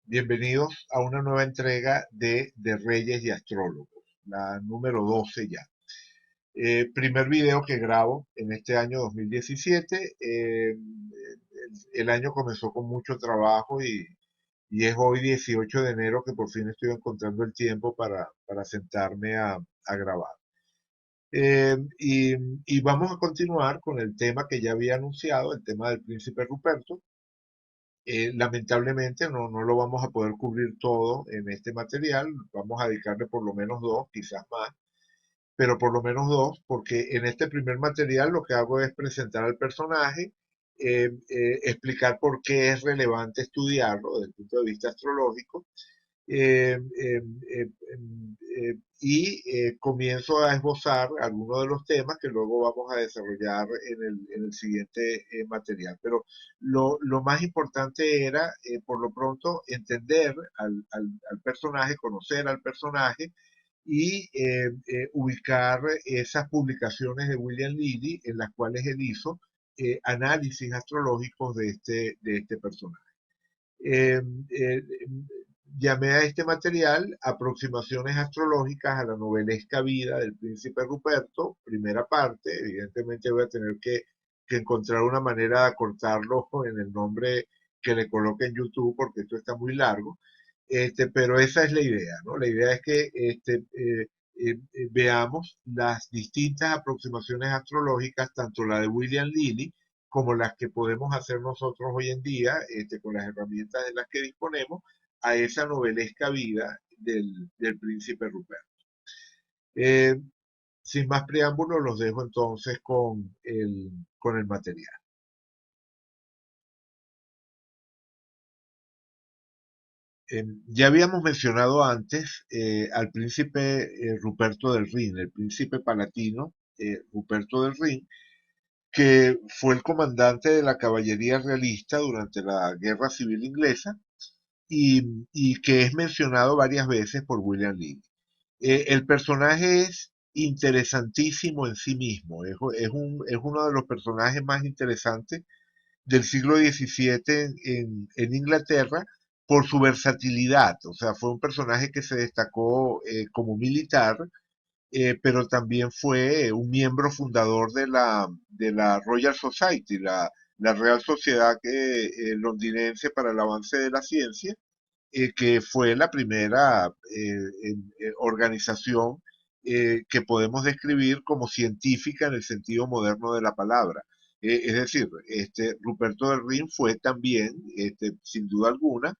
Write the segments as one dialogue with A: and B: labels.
A: Bienvenidos a una nueva entrega de Reyes y Astrólogos, la número 12 ya. Primer video que grabo en este año 2017. El año comenzó con mucho trabajo y es hoy 18 de enero que por fin estoy encontrando el tiempo para sentarme a grabar. Y vamos a continuar con el tema que ya había anunciado, el tema del príncipe Ruperto. Lamentablemente no lo vamos a poder cubrir todo en este material, vamos a dedicarle por lo menos dos, quizás más, pero por lo menos dos, porque en este primer material lo que hago es presentar al personaje, explicar por qué es relevante estudiarlo desde el punto de vista astrológico, eh, eh, eh, comienzo a esbozar algunos de los temas que luego vamos a desarrollar en el siguiente material. Pero lo más importante era, por lo pronto, entender al personaje, conocer al personaje y ubicar esas publicaciones de William Lilly en las cuales él hizo análisis astrológicos de este personaje. Eh, eh, Llamé a este material Aproximaciones astrológicas a la novelesca vida del príncipe Ruperto, primera parte. Evidentemente voy a tener que encontrar una manera de acortarlo en el nombre que le coloque en YouTube porque esto está muy largo. Pero esa es la idea, ¿no? La idea es que veamos las distintas aproximaciones astrológicas, tanto la de William Lilly como las que podemos hacer nosotros hoy en día, con las herramientas de las que disponemos, a esa novelesca vida del príncipe Rupert. Eh, Sin más preámbulos, los dejo entonces con el material. Ya habíamos mencionado antes al príncipe Ruperto del Rin, el príncipe palatino Ruperto del Rin, que fue el comandante de la caballería realista durante la Guerra Civil Inglesa y que es mencionado varias veces por William Lilly. El personaje es interesantísimo en sí mismo, es uno de los personajes más interesantes del siglo XVII en Inglaterra por su versatilidad. O sea, fue un personaje que se destacó como militar, pero también fue un miembro fundador de la Royal Society, la Real Sociedad londinense para el avance de la ciencia, que fue la primera organización que podemos describir como científica en el sentido moderno de la palabra. Es decir, Ruperto del Rin fue también, sin duda alguna,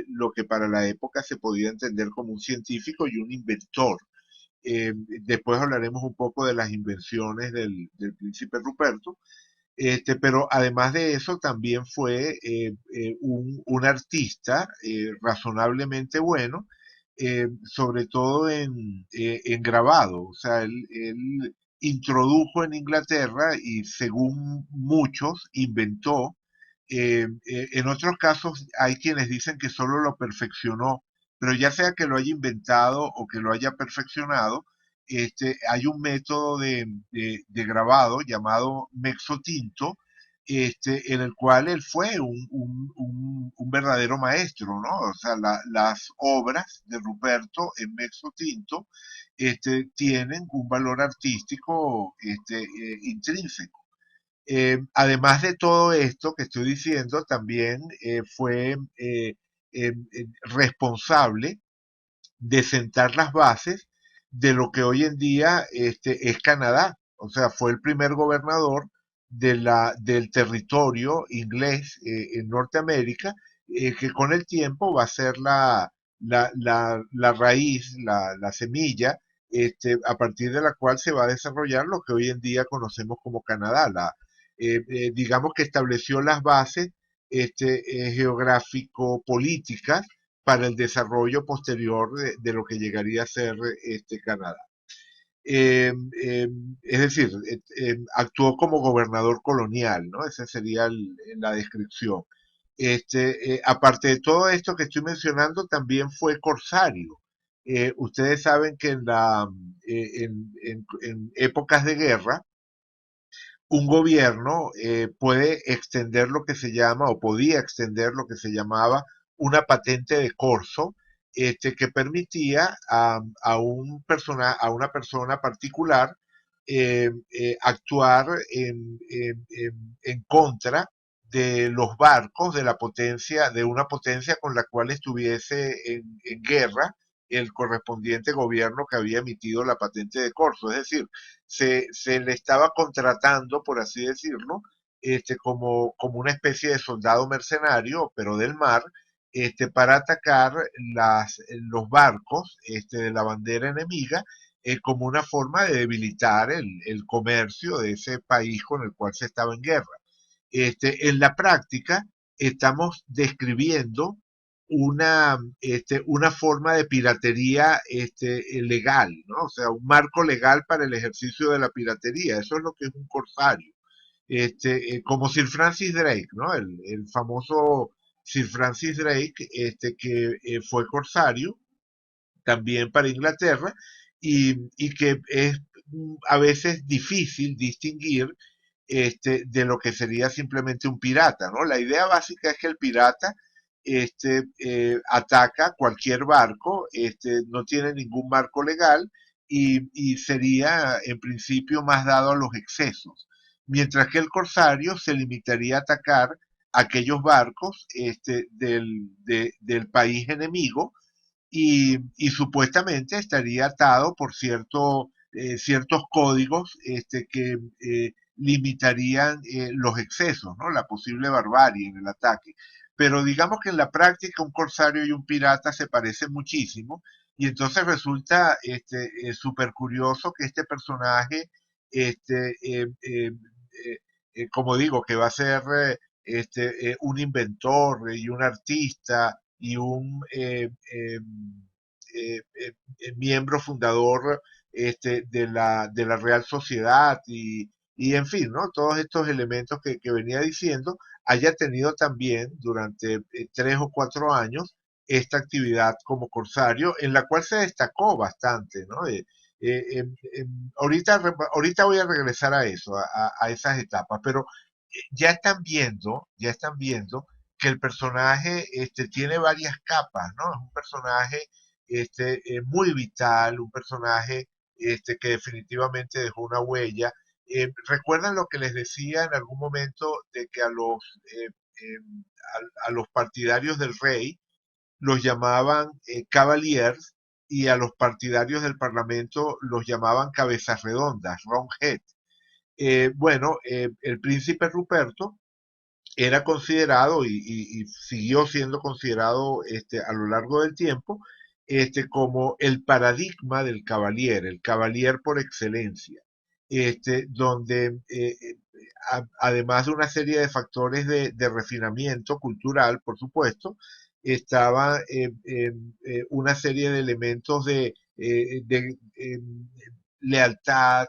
A: lo que para la época se podía entender como un científico y un inventor. Después hablaremos un poco de las invenciones del príncipe Ruperto, pero además de eso también fue un artista razonablemente bueno, sobre todo en grabado. O sea, él introdujo en Inglaterra y según muchos inventó. En otros casos hay quienes dicen que solo lo perfeccionó, pero ya sea que lo haya inventado o que lo haya perfeccionado, hay un método de grabado llamado mexotinto, en el cual él fue un verdadero maestro, ¿no? O sea, las obras de Ruperto en mexotinto tienen un valor artístico intrínseco. Además de todo esto que estoy diciendo, también fue responsable de sentar las bases de lo que hoy en día es Canadá. O sea, fue el primer gobernador del territorio inglés en Norteamérica, que con el tiempo va a ser la raíz, la semilla, a partir de la cual se va a desarrollar lo que hoy en día conocemos como Canadá. Digamos que estableció las bases geográfico-políticas para el desarrollo posterior de lo que llegaría a ser Canadá. Eh, eh, es decir, actuó como gobernador colonial, ¿no? Esa sería la descripción. Aparte de todo esto que estoy mencionando, también fue corsario. Ustedes saben que en épocas de guerra, un gobierno puede extender lo que se llama, o podía extender lo que se llamaba una patente de corso que permitía a una persona particular actuar en contra de los barcos de la potencia, de una potencia con la cual estuviese en guerra el correspondiente gobierno que había emitido la patente de corso. Es decir, se le estaba contratando, por así decirlo, como una especie de soldado mercenario, pero del mar, para atacar los barcos de la bandera enemiga como una forma de debilitar el comercio de ese país con el cual se estaba en guerra. En la práctica estamos describiendo una forma de piratería legal, ¿no? O sea, un marco legal para el ejercicio de la piratería. Eso es lo que es un corsario. Como Sir Francis Drake, ¿no? El famoso Sir Francis Drake, que fue corsario también para Inglaterra y que es a veces difícil distinguir de lo que sería simplemente un pirata, ¿no? La idea básica es que el pirata ataca cualquier barco, no tiene ningún marco legal y sería en principio más dado a los excesos, mientras que el corsario se limitaría a atacar aquellos barcos del país enemigo y supuestamente estaría atado por ciertos códigos que limitarían los excesos, ¿no? La posible barbarie en el ataque. Pero digamos que en la práctica un corsario y un pirata se parecen muchísimo y entonces resulta súper curioso que este personaje, este, eh, eh, como digo, que va a ser un inventor y un artista y un miembro fundador de la Real Sociedad y en fin, ¿no? Todos estos elementos que venía diciendo, haya tenido también durante 3 o 4 años esta actividad como corsario, en la cual se destacó bastante, ¿no? Ahorita voy a regresar a eso, a esas etapas, pero ya están viendo que el personaje tiene varias capas, ¿no? Es un personaje muy vital, un personaje que definitivamente dejó una huella. ¿Recuerdan lo que les decía en algún momento de que a los partidarios del rey los llamaban cavaliers y a los partidarios del parlamento los llamaban cabezas redondas, roundhead? Bueno, el príncipe Ruperto era considerado y siguió siendo considerado a lo largo del tiempo como el paradigma del cavalier, el cavalier por excelencia, donde además de una serie de factores de refinamiento cultural, por supuesto, estaba una serie de elementos de lealtad,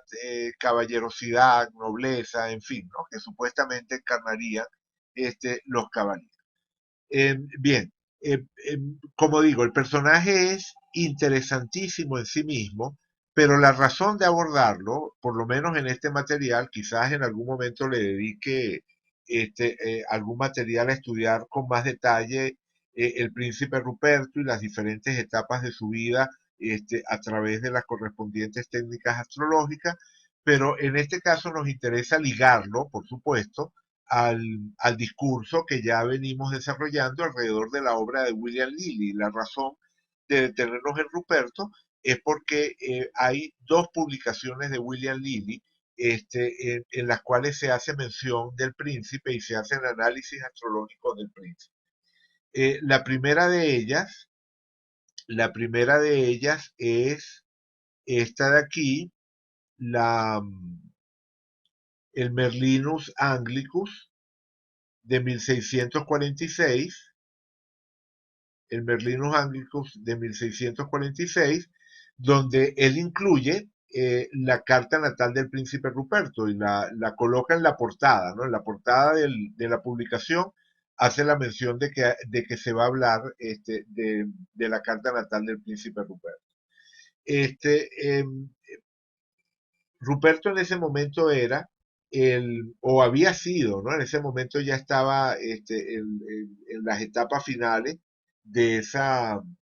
A: caballerosidad, nobleza, en fin, ¿no? Que supuestamente encarnarían los caballeros. Bien, como digo, el personaje es interesantísimo en sí mismo, pero la razón de abordarlo, por lo menos en este material, quizás en algún momento le dedique algún material a estudiar con más detalle el príncipe Ruperto y las diferentes etapas de su vida a través de las correspondientes técnicas astrológicas, pero en este caso nos interesa ligarlo, por supuesto, al, al discurso que ya venimos desarrollando alrededor de la obra de William Lilly. La razón de detenernos en Ruperto es porque hay dos publicaciones de William Lilly en las cuales se hace mención del príncipe y se hacen análisis astrológicos del príncipe. Eh, la primera de ellas, la primera de ellas es esta de aquí, la, el Merlinus Anglicus de 1646, el Merlinus Anglicus de 1646, donde él incluye la carta natal del príncipe Ruperto y la coloca en la portada, ¿no? En la portada de la publicación hace la mención de que se va a hablar de la carta natal del príncipe Ruperto. Este, eh, Ruperto en ese momento era o había sido, ¿no? En ese momento ya estaba en las etapas finales de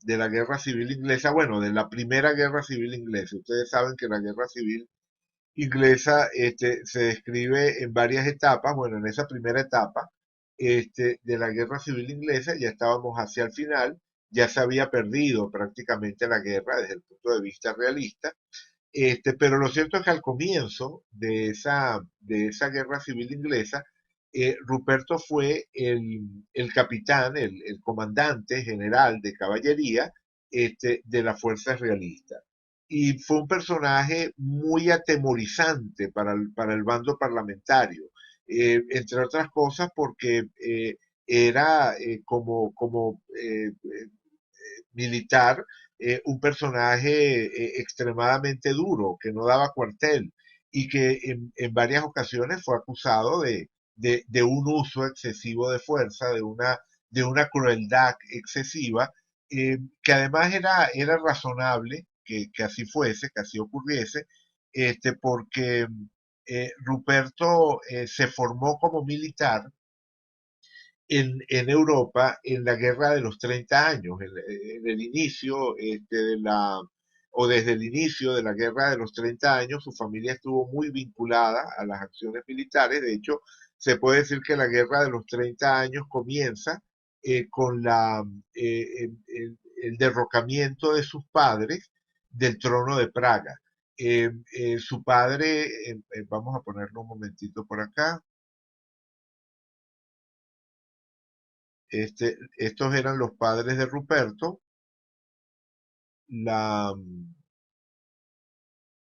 A: la guerra civil inglesa, bueno, de la primera guerra civil inglesa. Ustedes saben que la guerra civil inglesa se describe en varias etapas. Bueno, en esa primera etapa de la guerra civil inglesa ya estábamos hacia el final, ya se había perdido prácticamente la guerra desde el punto de vista realista. Pero lo cierto es que al comienzo de esa guerra civil inglesa, Ruperto fue el capitán, el comandante general de caballería de las fuerzas realistas. Y fue un personaje muy atemorizante para el bando parlamentario, entre otras cosas porque era militar, un personaje extremadamente duro, que no daba cuartel y que en varias ocasiones fue acusado de un uso excesivo de fuerza, de una crueldad excesiva, que además era razonable que así fuese, que así ocurriese, porque Ruperto se formó como militar en Europa en la guerra de los 30 años, en el inicio o desde el inicio de la guerra de los 30 años, su familia estuvo muy vinculada a las acciones militares. De hecho, se puede decir que la guerra de los 30 años comienza con el derrocamiento de sus padres del trono de Praga. Su padre, vamos a ponerlo un momentito por acá. Estos eran los padres de Ruperto, la,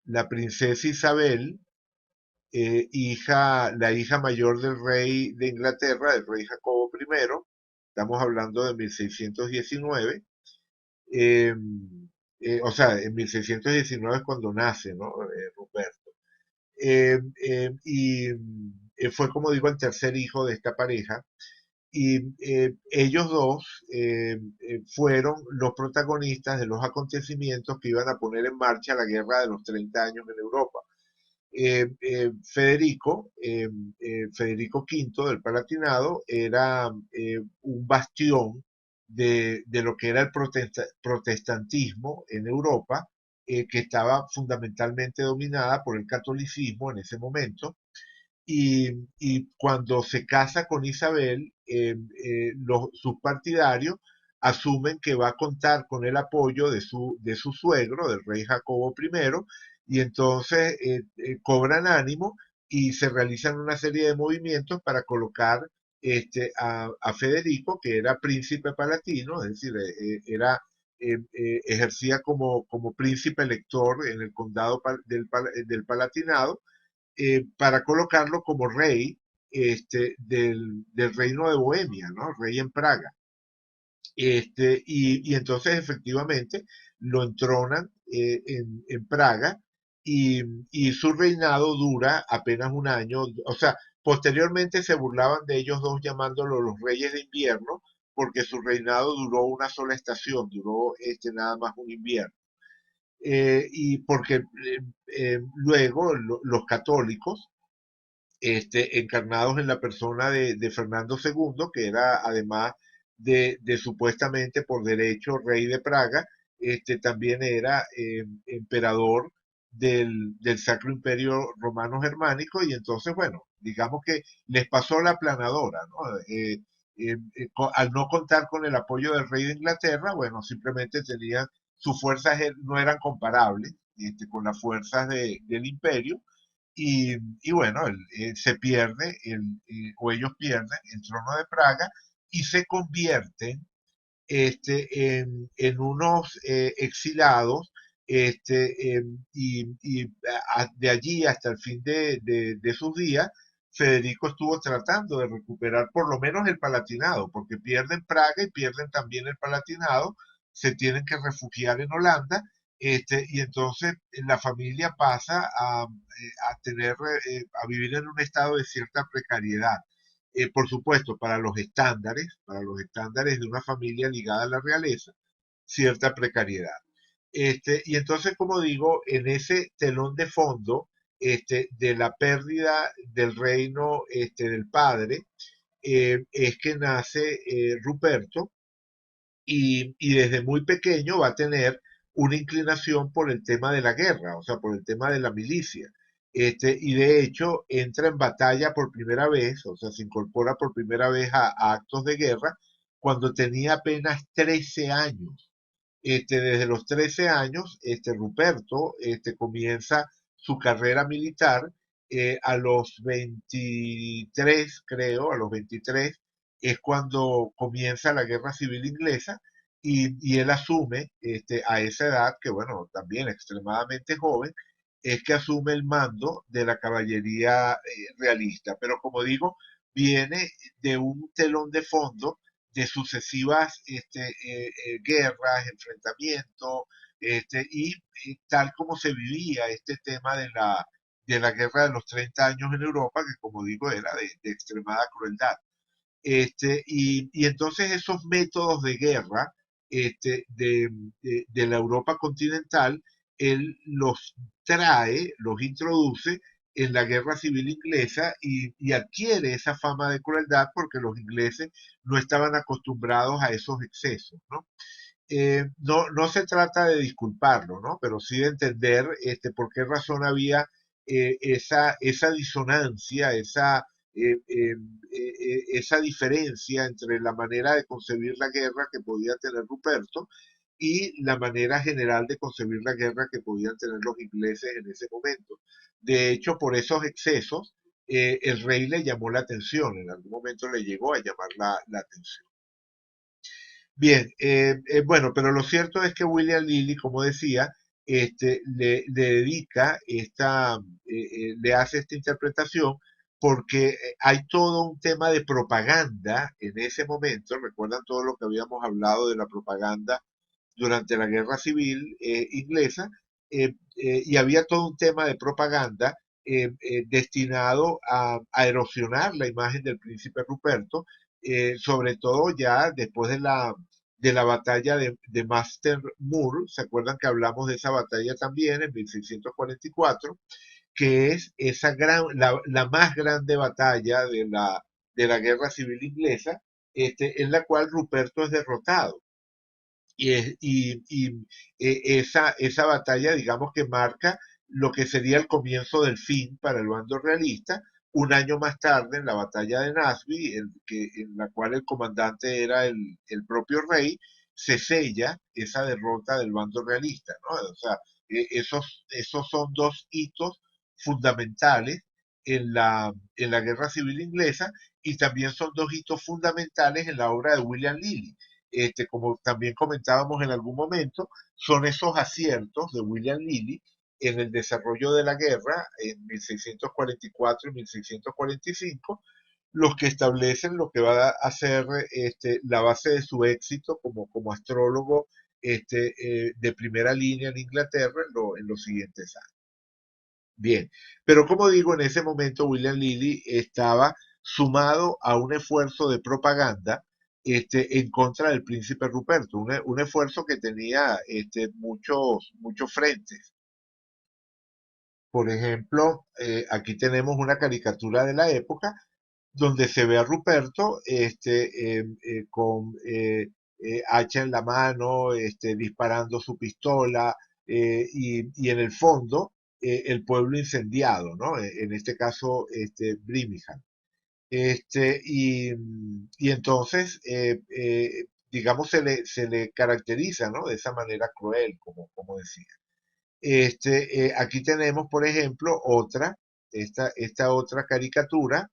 A: la princesa Isabel, la hija mayor del rey de Inglaterra, del rey Jacobo I. Estamos hablando de 1619. eh, o sea, en 1619 es cuando nace, ¿no? Ruperto. Fue, como digo, el tercer hijo de esta pareja. Y ellos dos fueron los protagonistas de los acontecimientos que iban a poner en marcha la guerra de los 30 años en Europa. Federico V del Palatinado era un bastión de lo que era el protestantismo en Europa, que estaba fundamentalmente dominada por el catolicismo en ese momento. Y cuando se casa con Isabel, sus partidarios asumen que va a contar con el apoyo de su suegro, del rey Jacobo I, y entonces cobran ánimo y se realizan una serie de movimientos para colocar a Federico, que era príncipe palatino, es decir, ejercía como príncipe elector en el condado del Palatinado, para colocarlo como rey del reino de Bohemia, ¿no? Rey en Praga. Y entonces efectivamente lo entronan en Praga, y, y su reinado dura apenas un año. O sea, posteriormente se burlaban de ellos dos llamándolos los reyes de invierno, porque su reinado duró una sola estación, duró nada más un invierno. Y porque luego los católicos, encarnados en la persona de Fernando II, que era además de supuestamente por derecho rey de Praga, también era emperador del Sacro Imperio Romano Germánico. Y entonces, bueno, digamos que les pasó la planadora, ¿no? Al no contar con el apoyo del rey de Inglaterra, bueno, simplemente tenían, sus fuerzas no eran comparables con las fuerzas del imperio. Y bueno, se pierde, o ellos pierden el trono de Praga y se convierten en unos exilados, y de allí hasta el fin de sus días. Federico estuvo tratando de recuperar por lo menos el Palatinado, porque pierden Praga y pierden también el Palatinado, se tienen que refugiar en Holanda. Y entonces la familia pasa a vivir en un estado de cierta precariedad. Por supuesto, para los estándares de una familia ligada a la realeza, cierta precariedad. Y entonces, como digo, en ese telón de fondo de la pérdida del reino del padre, es que nace Ruperto, y desde muy pequeño va a tener una inclinación por el tema de la guerra, o sea, por el tema de la milicia. Y de hecho entra en batalla por primera vez, o sea, se incorpora por primera vez a actos de guerra cuando tenía apenas 13 años. Desde los 13 años, Ruperto comienza su carrera militar. A los 23, creo, a los 23 es cuando comienza la Guerra Civil Inglesa y él asume a esa edad, que bueno, también extremadamente joven, es que asume el mando de la caballería realista. Pero como digo, viene de un telón de fondo de sucesivas guerras, enfrentamientos, y tal como se vivía este tema de la guerra de los 30 años en Europa, que como digo era de extremada crueldad. Y entonces esos métodos de guerra de la Europa continental, él los trae, los introduce en la guerra civil inglesa y adquiere esa fama de crueldad porque los ingleses no estaban acostumbrados a esos excesos, ¿no? No se trata de disculparlo, ¿no? Pero sí de entender por qué razón había esa disonancia, esa diferencia entre la manera de concebir la guerra que podía tener Ruperto y la manera general de concebir la guerra que podían tener los ingleses en ese momento. De hecho, por esos excesos, el rey le llamó la atención, en algún momento le llegó a llamar la atención. Bien, bueno, pero lo cierto es que William Lilly, como decía, le dedica le hace esta interpretación porque hay todo un tema de propaganda en ese momento. Recuerdan todo lo que habíamos hablado de la propaganda durante la Guerra Civil inglesa, y había todo un tema de propaganda destinado a erosionar la imagen del príncipe Ruperto, sobre todo ya después de la batalla de Master Moor. ¿Se acuerdan que hablamos de esa batalla también en 1644? Que es la más grande batalla de la Guerra Civil Inglesa, en la cual Ruperto es derrotado. Esa batalla, digamos que marca lo que sería el comienzo del fin para el bando realista. Un año más tarde, en la batalla de Naseby, en la cual el comandante era el propio rey, se sella esa derrota del bando realista, ¿no? O sea, esos son dos hitos fundamentales en la Guerra Civil Inglesa, y también son dos hitos fundamentales en la obra de William Lilly. Como también comentábamos en algún momento, son esos aciertos de William Lilly en el desarrollo de la guerra en 1644 y 1645 los que establecen lo que va a ser la base de su éxito como astrólogo de primera línea en Inglaterra en los siguientes años. Bien, pero como digo, en ese momento William Lilly estaba sumado a un esfuerzo de propaganda en contra del príncipe Ruperto, un esfuerzo que tenía muchos frentes. Por ejemplo, aquí tenemos una caricatura de la época donde se ve a Ruperto con hacha en la mano, disparando su pistola, y en el fondo el pueblo incendiado, ¿no? En este caso, Birmingham. Y entonces, digamos, se le caracteriza, ¿no? De esa manera cruel, como decía. Aquí tenemos, por ejemplo, esta otra caricatura,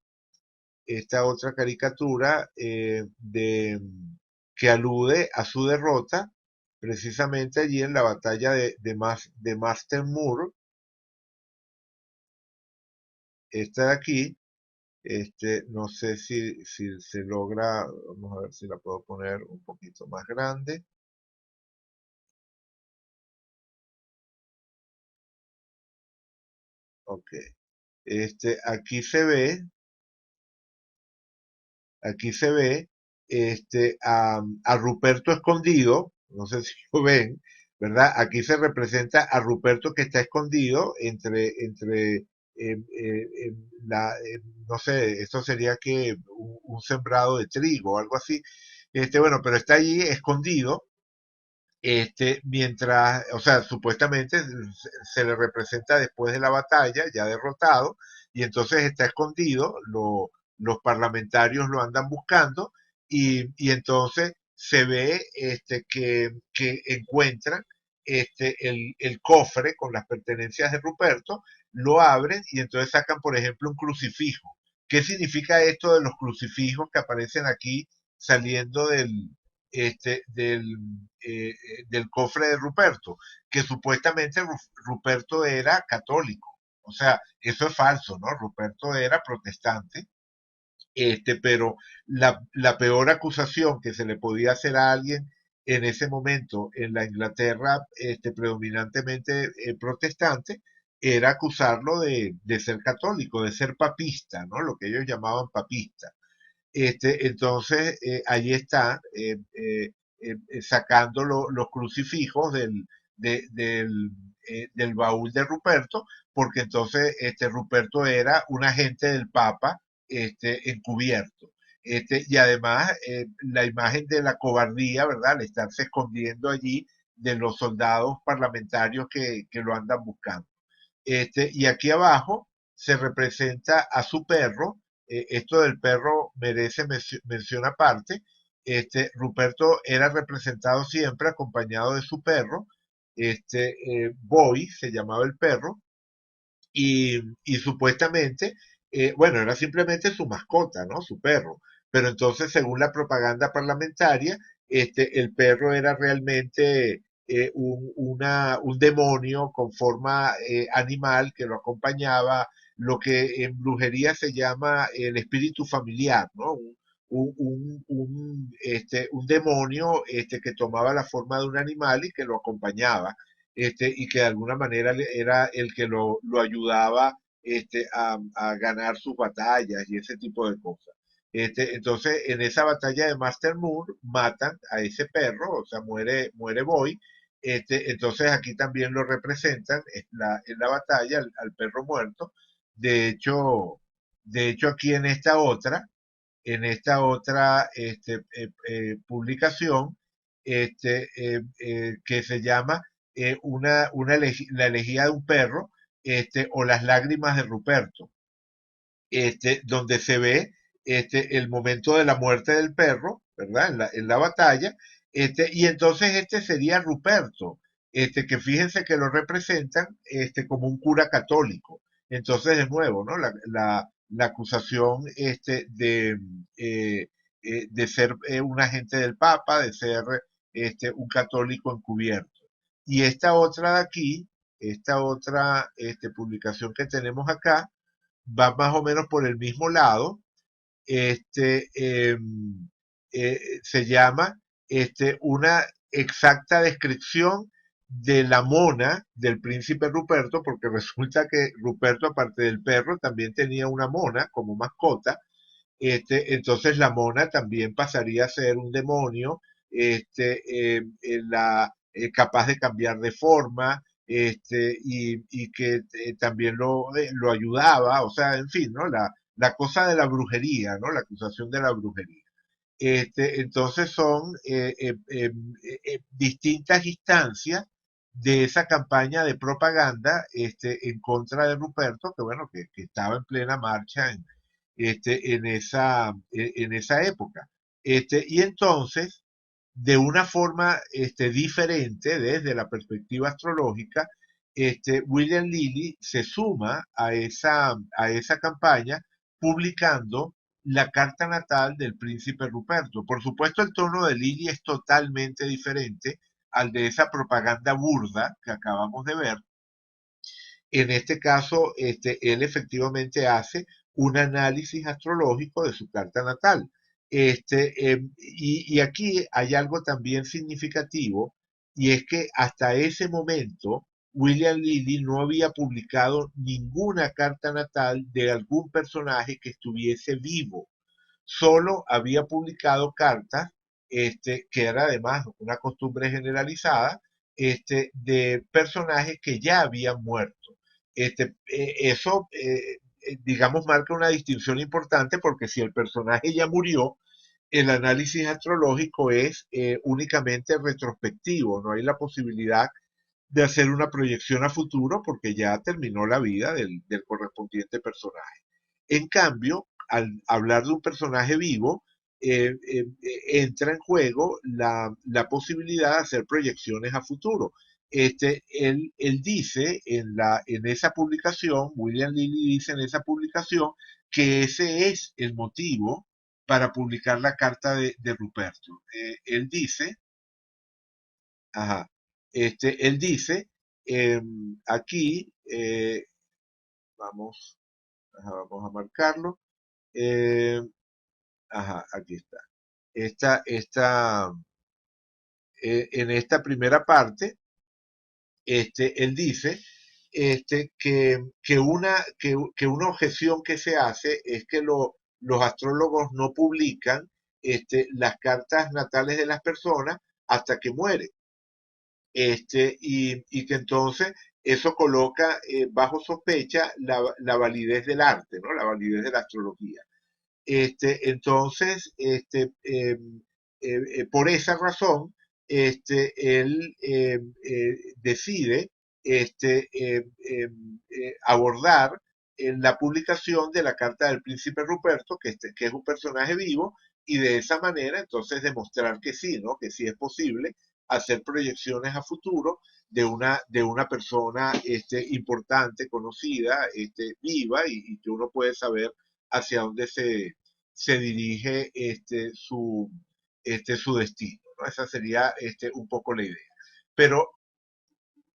A: que alude a su derrota precisamente allí en la batalla de Master Moor, esta de aquí. No sé si se logra, vamos a ver si la puedo poner un poquito más grande. Ok. Aquí se ve, aquí se ve a Ruperto escondido, no sé si lo ven, ¿verdad? Aquí se representa a Ruperto que está escondido entre no sé, esto sería que un sembrado de trigo o algo así. Bueno, pero está allí escondido, mientras, o sea, supuestamente se le representa después de la batalla, ya derrotado, y entonces está escondido, los parlamentarios lo andan buscando, y entonces se ve que encuentran el cofre con las pertenencias de Ruperto, lo abren y entonces sacan, por ejemplo, un crucifijo. ¿Qué significa esto de los crucifijos que aparecen aquí saliendo este, eh, del cofre de Ruperto? Que supuestamente Ruperto era católico. O sea, eso es falso, ¿no? Ruperto era protestante, pero la peor acusación que se le podía hacer a alguien en ese momento en la Inglaterra predominantemente protestante era acusarlo de ser católico, de ser papista, ¿no? Lo que ellos llamaban papista. Entonces, allí está, sacando los crucifijos del baúl de Ruperto, porque entonces Ruperto era un agente del Papa encubierto. Y además, la imagen de la cobardía, ¿verdad? Al estarse escondiendo allí de los soldados parlamentarios que lo andan buscando. Y aquí abajo se representa a su perro. Esto del perro merece mención aparte. Ruperto era representado siempre acompañado de su perro. Boy se llamaba el perro, y supuestamente, bueno, era simplemente su mascota, ¿no? Su perro. Pero entonces, según la propaganda parlamentaria, el perro era realmente un demonio con forma animal que lo acompañaba, lo que en brujería se llama el espíritu familiar, ¿no? Un demonio que tomaba la forma de un animal y que lo acompañaba, y que de alguna manera era el que lo ayudaba a ganar sus batallas y ese tipo de cosas. Entonces, en esa batalla de Master Moon matan a ese perro, o sea, muere Boy. Entonces aquí también lo representan en la batalla al perro muerto. De hecho, de hecho aquí en esta otra publicación, que se llama la elegía de un perro, o las lágrimas de Ruperto, donde se ve el momento de la muerte del perro, ¿verdad? En la batalla, y entonces este sería Ruperto, que fíjense que lo representan como un cura católico. Entonces, de nuevo, ¿no? La acusación de ser un agente del Papa, de ser un católico encubierto. Y esta otra de aquí, esta otra publicación que tenemos acá, va más o menos por el mismo lado. este, eh, Se llama una exacta descripción de la mona del príncipe Ruperto, porque resulta que Ruperto, aparte del perro, también tenía una mona como mascota. Entonces la mona también pasaría a ser un demonio, capaz de cambiar de forma, y que también lo ayudaba, o sea, en fin, ¿no? La cosa de la brujería, ¿no? La acusación de la brujería. Entonces son distintas instancias de esa campaña de propaganda en contra de Ruperto, que bueno, que estaba en plena marcha en esa época. Y entonces, de una forma diferente, desde la perspectiva astrológica, William Lilly se suma a esa campaña publicando la carta natal del príncipe Ruperto. Por supuesto, el tono de Lilly es totalmente diferente al de esa propaganda burda que acabamos de ver. En este caso, él efectivamente hace un análisis astrológico de su carta natal. Y aquí hay algo también significativo, y es que hasta ese momento William Lilly no había publicado ninguna carta natal de algún personaje que estuviese vivo. Solo había publicado cartas, que era además una costumbre generalizada, de personajes que ya habían muerto. Eso, digamos, marca una distinción importante, porque si el personaje ya murió, el análisis astrológico es únicamente retrospectivo, no hay la posibilidad de hacer una proyección a futuro porque ya terminó la vida del correspondiente personaje. En cambio, al hablar de un personaje vivo, entra en juego la posibilidad de hacer proyecciones a futuro. Él dice en esa publicación, William Lilly dice en esa publicación, que ese es el motivo para publicar la carta de Ruperto. Él dice, ajá, él dice, aquí, vamos, vamos a marcarlo, eh, ajá, aquí está. En esta primera parte, él dice que una objeción que se hace es que los astrólogos no publican las cartas natales de las personas hasta que mueren. Y que entonces eso coloca bajo sospecha la validez del arte, ¿no? La validez de la astrología. Entonces, por esa razón, él decide abordar en la publicación de la carta del príncipe Ruperto, que es un personaje vivo, y de esa manera entonces demostrar que sí, ¿no? Que sí es posible hacer proyecciones a futuro de una persona importante, conocida, viva, y que uno puede saber hacia dónde se dirige su destino, ¿no? Esa sería un poco la idea. Pero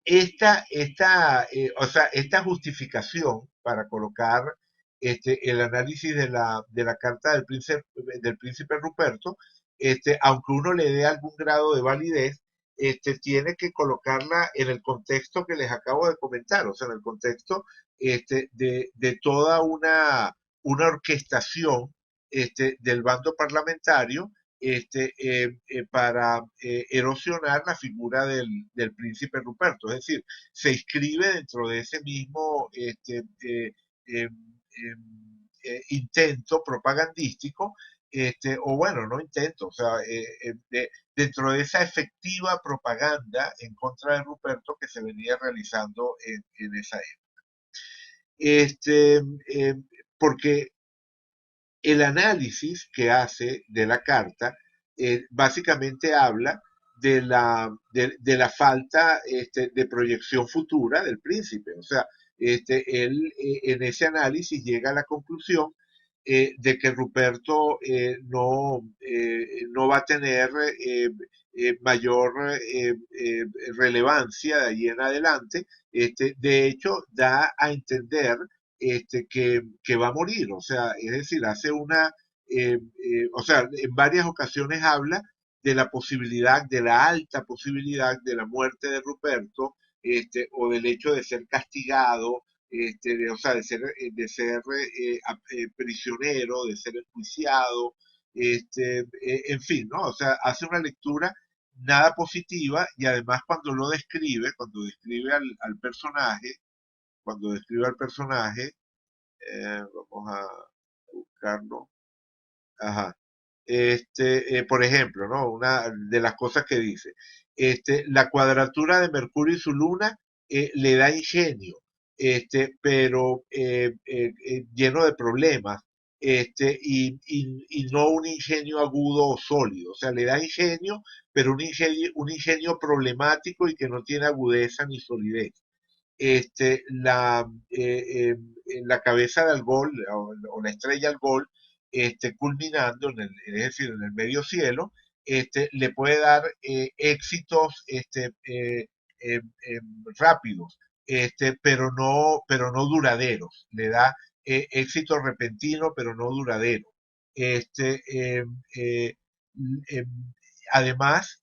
A: o sea, esta justificación para colocar el análisis de la carta del príncipe Ruperto, aunque uno le dé algún grado de validez, tiene que colocarla en el contexto que les acabo de comentar, o sea, en el contexto de toda una orquestación del bando parlamentario para erosionar la figura del príncipe Ruperto. Es decir, se inscribe dentro de ese mismo eh, intento propagandístico, o bueno, no intento, o sea, dentro de esa efectiva propaganda en contra de Ruperto que se venía realizando en esa época. Este, eh, Porque el análisis que hace de la carta básicamente habla de la falta de proyección futura del príncipe. O sea, él en ese análisis llega a la conclusión de que Ruperto no va a tener mayor relevancia de ahí en adelante. De hecho, da a entender que va a morir, o sea, es decir, hace o sea, en varias ocasiones habla de la posibilidad, de la alta posibilidad de la muerte de Ruperto, o del hecho de ser castigado, o sea, de ser prisionero, de ser enjuiciado, en fin, ¿no? O sea, hace una lectura nada positiva y además cuando describe cuando describe al personaje, vamos a buscarlo. Ajá. Por ejemplo, ¿no? Una de las cosas que dice, la cuadratura de Mercurio y su luna le da ingenio, pero lleno de problemas, y no un ingenio agudo o sólido. O sea, le da ingenio, pero un ingenio problemático y que no tiene agudeza ni solidez. La cabeza de Algol o la estrella Algol, culminando es decir, en el medio cielo, le puede dar éxitos rápidos, pero no duraderos. Le da éxito repentino, pero no duradero. Este, eh, eh, eh, Además,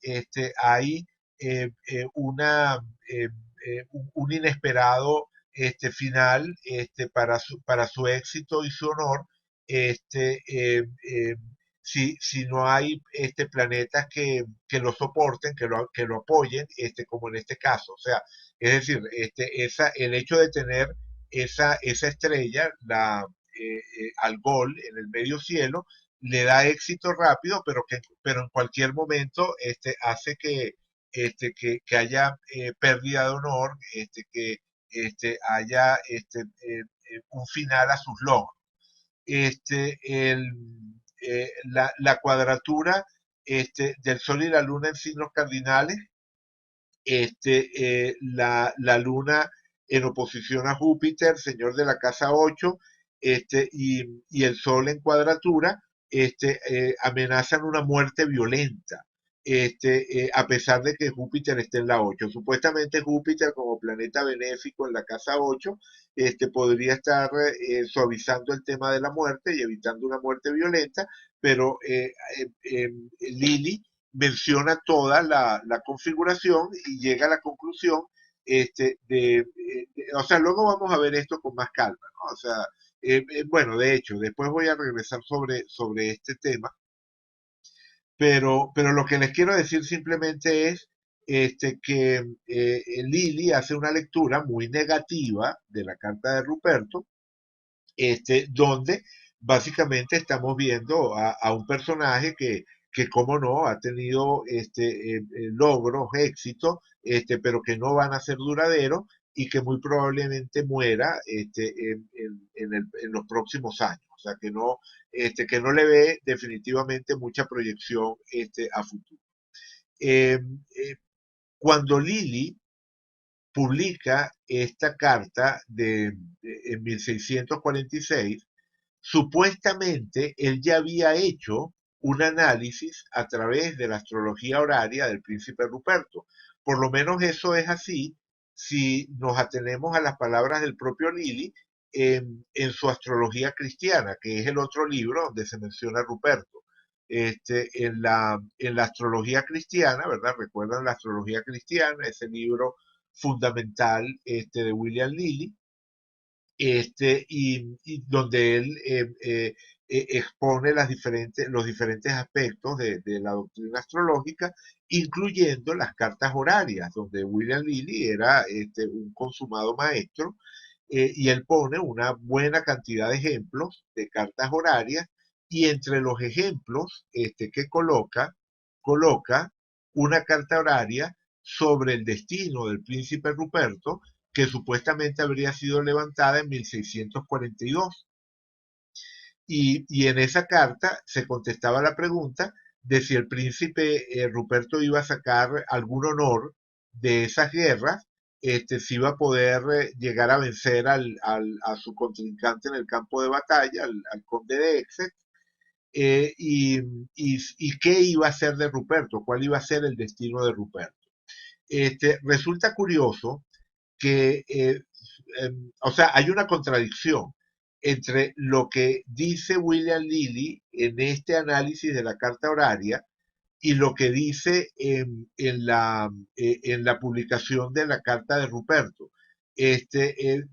A: hay una un inesperado final para su éxito y su honor, este, eh, eh, si no hay planetas que lo soporten, que lo apoyen, como en este caso. O sea, es decir, el hecho de tener esa estrella, Algol, en el medio cielo, le da éxito rápido, pero en cualquier momento hace que haya pérdida de honor, que haya un final a sus logros. Este, el, la cuadratura del Sol y la Luna en signos cardinales, la Luna en oposición a Júpiter, señor de la casa 8, y el Sol en cuadratura, amenazan una muerte violenta, a pesar de que Júpiter esté en la 8. Supuestamente Júpiter como planeta benéfico en la casa 8 podría estar suavizando el tema de la muerte y evitando una muerte violenta, pero Lili menciona toda la configuración y llega a la conclusión o sea, luego vamos a ver esto con más calma, ¿no? O sea, bueno, de hecho, después voy a regresar sobre este tema, pero lo que les quiero decir simplemente es que Lili hace una lectura muy negativa de la carta de Ruperto, donde básicamente estamos viendo a un personaje que, como no, ha tenido logros, éxitos, pero que no van a ser duraderos y que muy probablemente muera en los próximos años. O sea, que no le ve definitivamente mucha proyección a futuro. Eh, eh, Cuando Lili publica esta carta en 1646, supuestamente él ya había hecho un análisis a través de la astrología horaria del príncipe Ruperto. Por lo menos eso es así si nos atenemos a las palabras del propio Lilly en su astrología cristiana, que es el otro libro donde se menciona Ruperto. En la astrología cristiana, ¿verdad? ¿Recuerdan la astrología cristiana? Ese libro fundamental de William Lilly, y donde él expone los diferentes aspectos de la doctrina astrológica, incluyendo las cartas horarias, donde William Lilly era un consumado maestro, y él pone una buena cantidad de ejemplos de cartas horarias, y entre los ejemplos que coloca una carta horaria sobre el destino del príncipe Ruperto, que supuestamente habría sido levantada en 1642. Y en esa carta se contestaba la pregunta de si el príncipe Ruperto iba a sacar algún honor de esas guerras, si iba a poder llegar a vencer a su contrincante en el campo de batalla, al conde de Exeter, y qué iba a hacer de Ruperto, cuál iba a ser el destino de Ruperto. Resulta curioso que, o sea, hay una contradicción entre lo que dice William Lilly en este análisis de la carta horaria y lo que dice en la publicación de la carta de Ruperto.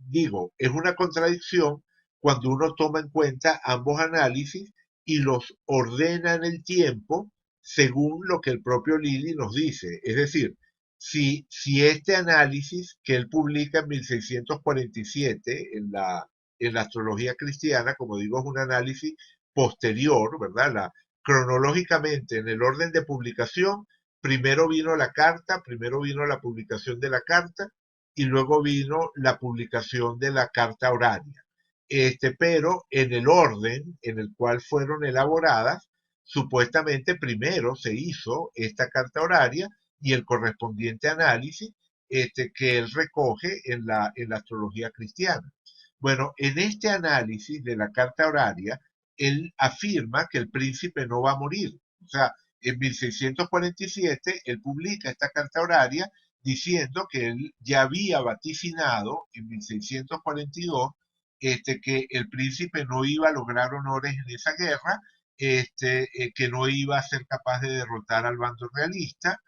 A: Digo, es una contradicción cuando uno toma en cuenta ambos análisis y los ordena en el tiempo según lo que el propio Lilly nos dice. Es decir, si este análisis que él publica en 1647 en la astrología cristiana, como digo, es un análisis posterior, ¿verdad? Cronológicamente, en el orden de publicación, primero vino la carta, primero vino la publicación de la carta y luego vino la publicación de la carta horaria. Pero en el orden en el cual fueron elaboradas, supuestamente primero se hizo esta carta horaria y el correspondiente análisis que él recoge en la astrología cristiana. Bueno, en este análisis de la carta horaria, él afirma que el príncipe no va a morir. O sea, en 1647 él publica esta carta horaria diciendo que él ya había vaticinado en 1642 que el príncipe no iba a lograr honores en esa guerra, que no iba a ser capaz de derrotar al bando realista,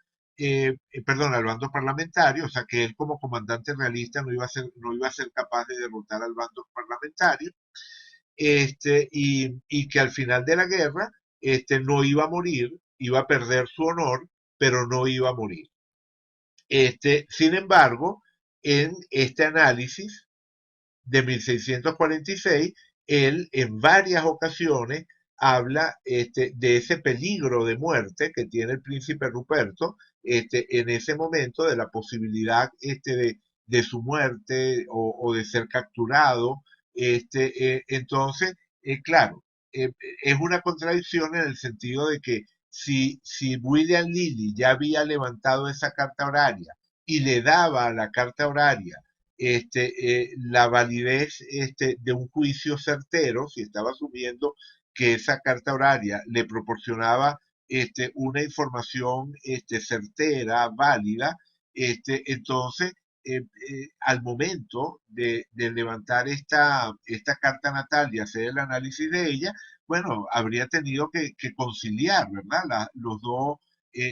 A: perdón, al bando parlamentario, o sea que él como comandante realista no iba a ser capaz de derrotar al bando parlamentario, y que al final de la guerra no iba a morir, iba a perder su honor, pero no iba a morir. Sin embargo, en este análisis de 1646, él en varias ocasiones habla de ese peligro de muerte que tiene el príncipe Ruperto en ese momento, de la posibilidad de su muerte o de ser capturado. Entonces, claro, es una contradicción en el sentido de que si William Lilly ya había levantado esa carta horaria y le daba a la carta horaria la validez de un juicio certero, si estaba asumiendo que esa carta horaria le proporcionaba una información certera, válida, entonces al momento de levantar esta carta natal y hacer el análisis de ella, bueno, habría tenido que conciliar, ¿verdad?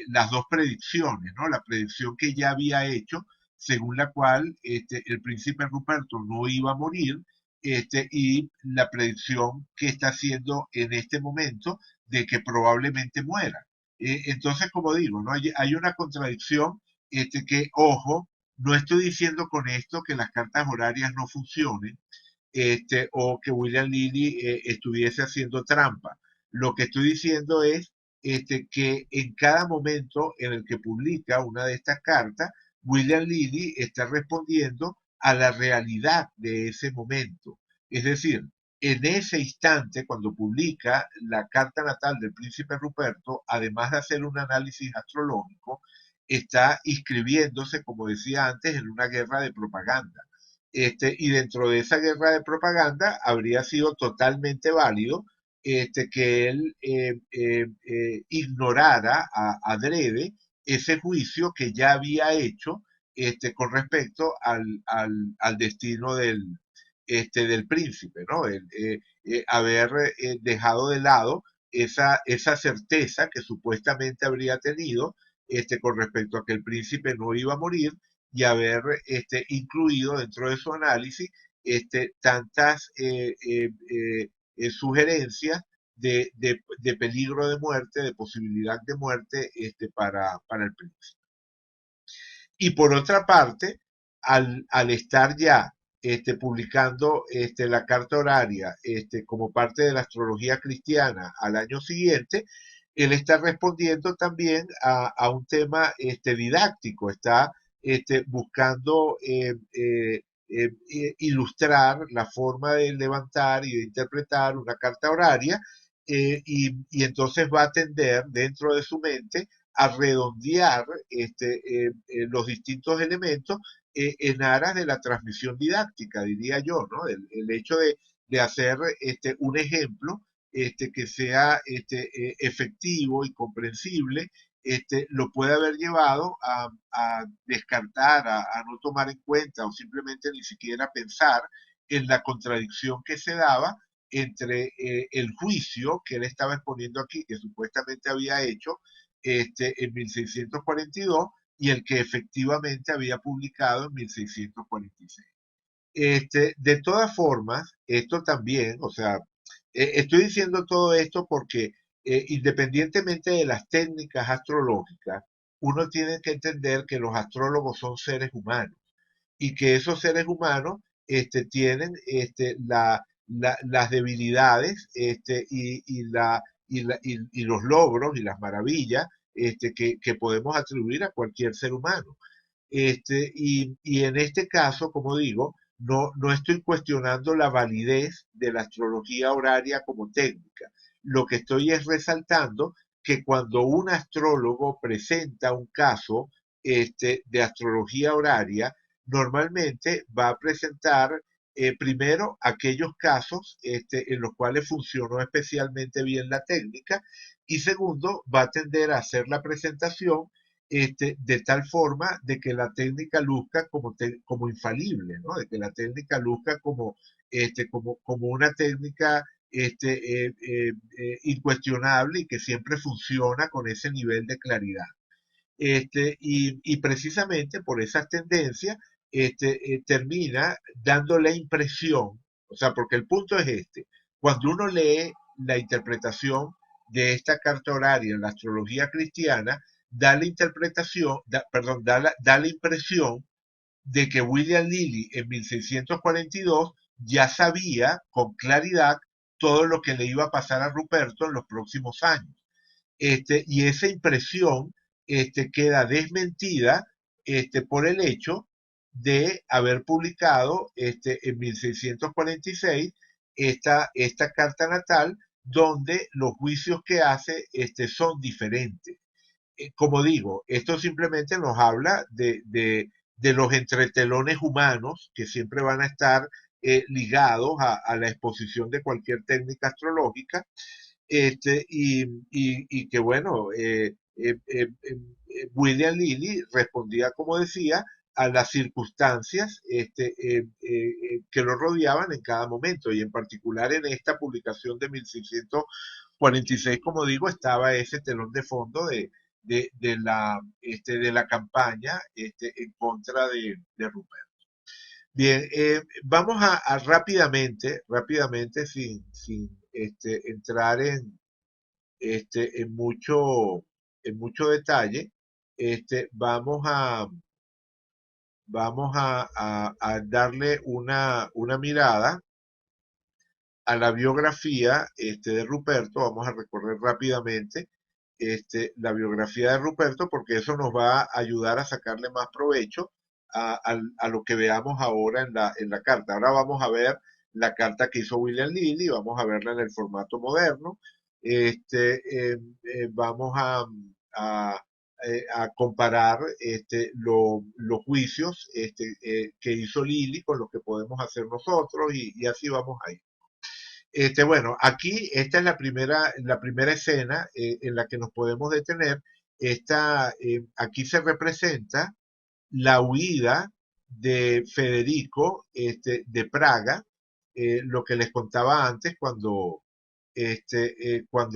A: Las dos predicciones, ¿no? La predicción que ya había hecho, según la cual el príncipe Ruperto no iba a morir, y la predicción que está haciendo en este momento de que probablemente muera. Entonces, como digo, ¿no? Hay una contradicción que, ojo, no estoy diciendo con esto que las cartas horarias no funcionen, o que William Lilly estuviese haciendo trampa. Lo que estoy diciendo es que en cada momento en el que publica una de estas cartas, William Lilly está respondiendo a la realidad de ese momento. Es decir, en ese instante, cuando publica la carta natal del príncipe Ruperto, además de hacer un análisis astrológico, está inscribiéndose, como decía antes, en una guerra de propaganda. Y dentro de esa guerra de propaganda habría sido totalmente válido que él ignorara adrede ese juicio que ya había hecho con respecto al destino del príncipe, ¿no? Haber dejado de lado esa certeza que supuestamente habría tenido con respecto a que el príncipe no iba a morir, y haber incluido dentro de su análisis tantas sugerencias de peligro de muerte, de posibilidad de muerte para el príncipe. Y por otra parte, al estar ya publicando la carta horaria como parte de la astrología cristiana al año siguiente, él está respondiendo también a un tema didáctico, está buscando ilustrar la forma de levantar y de interpretar una carta horaria, y entonces va a tender dentro de su mente a redondear los distintos elementos en aras de la transmisión didáctica, diría yo, ¿no? El hecho de hacer un ejemplo que sea efectivo y comprensible, lo puede haber llevado a descartar, a no tomar en cuenta o simplemente ni siquiera pensar en la contradicción que se daba entre el juicio que él estaba exponiendo aquí, que supuestamente había hecho en 1642, y el que efectivamente había publicado en 1646. De todas formas, esto también, o sea, estoy diciendo todo esto porque independientemente de las técnicas astrológicas, uno tiene que entender que los astrólogos son seres humanos y que esos seres humanos tienen las debilidades y los logros y las maravillas que podemos atribuir a cualquier ser humano. Y en este caso, como digo, no estoy cuestionando la validez de la astrología horaria como técnica. Lo que estoy es resaltando que cuando un astrólogo presenta un caso de astrología horaria, normalmente va a presentar primero aquellos casos en los cuales funcionó especialmente bien la técnica, y segundo va a tender a hacer la presentación de tal forma de que la técnica luzca como infalible, ¿no? De que la técnica luzca como una técnica incuestionable y que siempre funciona con ese nivel de claridad. Y precisamente por esas tendencias termina dando la impresión, o sea, porque el punto es cuando uno lee la interpretación de esta carta horaria en la astrología cristiana, da la interpretación, perdón, da la impresión de que William Lilly en 1642 ya sabía con claridad todo lo que le iba a pasar a Ruperto en los próximos años. Y esa impresión queda desmentida por el hecho de haber publicado en 1646 esta carta natal donde los juicios que hace son diferentes. Como digo, esto simplemente nos habla de los entretelones humanos que siempre van a estar ligados a la exposición de cualquier técnica astrológica, y que bueno, William Lilly respondía, como decía, a las circunstancias que lo rodeaban en cada momento, y en particular en esta publicación de 1646, como digo, estaba ese telón de fondo de la campaña en contra de Rupert. Bien, vamos rápidamente, sin entrar en mucho detalle, vamos a darle una mirada a la biografía de Ruperto. Vamos a recorrer rápidamente la biografía de Ruperto, porque eso nos va a ayudar a sacarle más provecho a lo que veamos ahora en la carta. Ahora vamos a ver la carta que hizo William Lilly, vamos a verla en el formato moderno. Vamos a comparar los juicios que hizo Lilly con los que podemos hacer nosotros, y así vamos a ir. Bueno, aquí esta es la primera escena en la que nos podemos detener. Aquí se representa la huida de Federico de Praga, lo que les contaba antes, cuando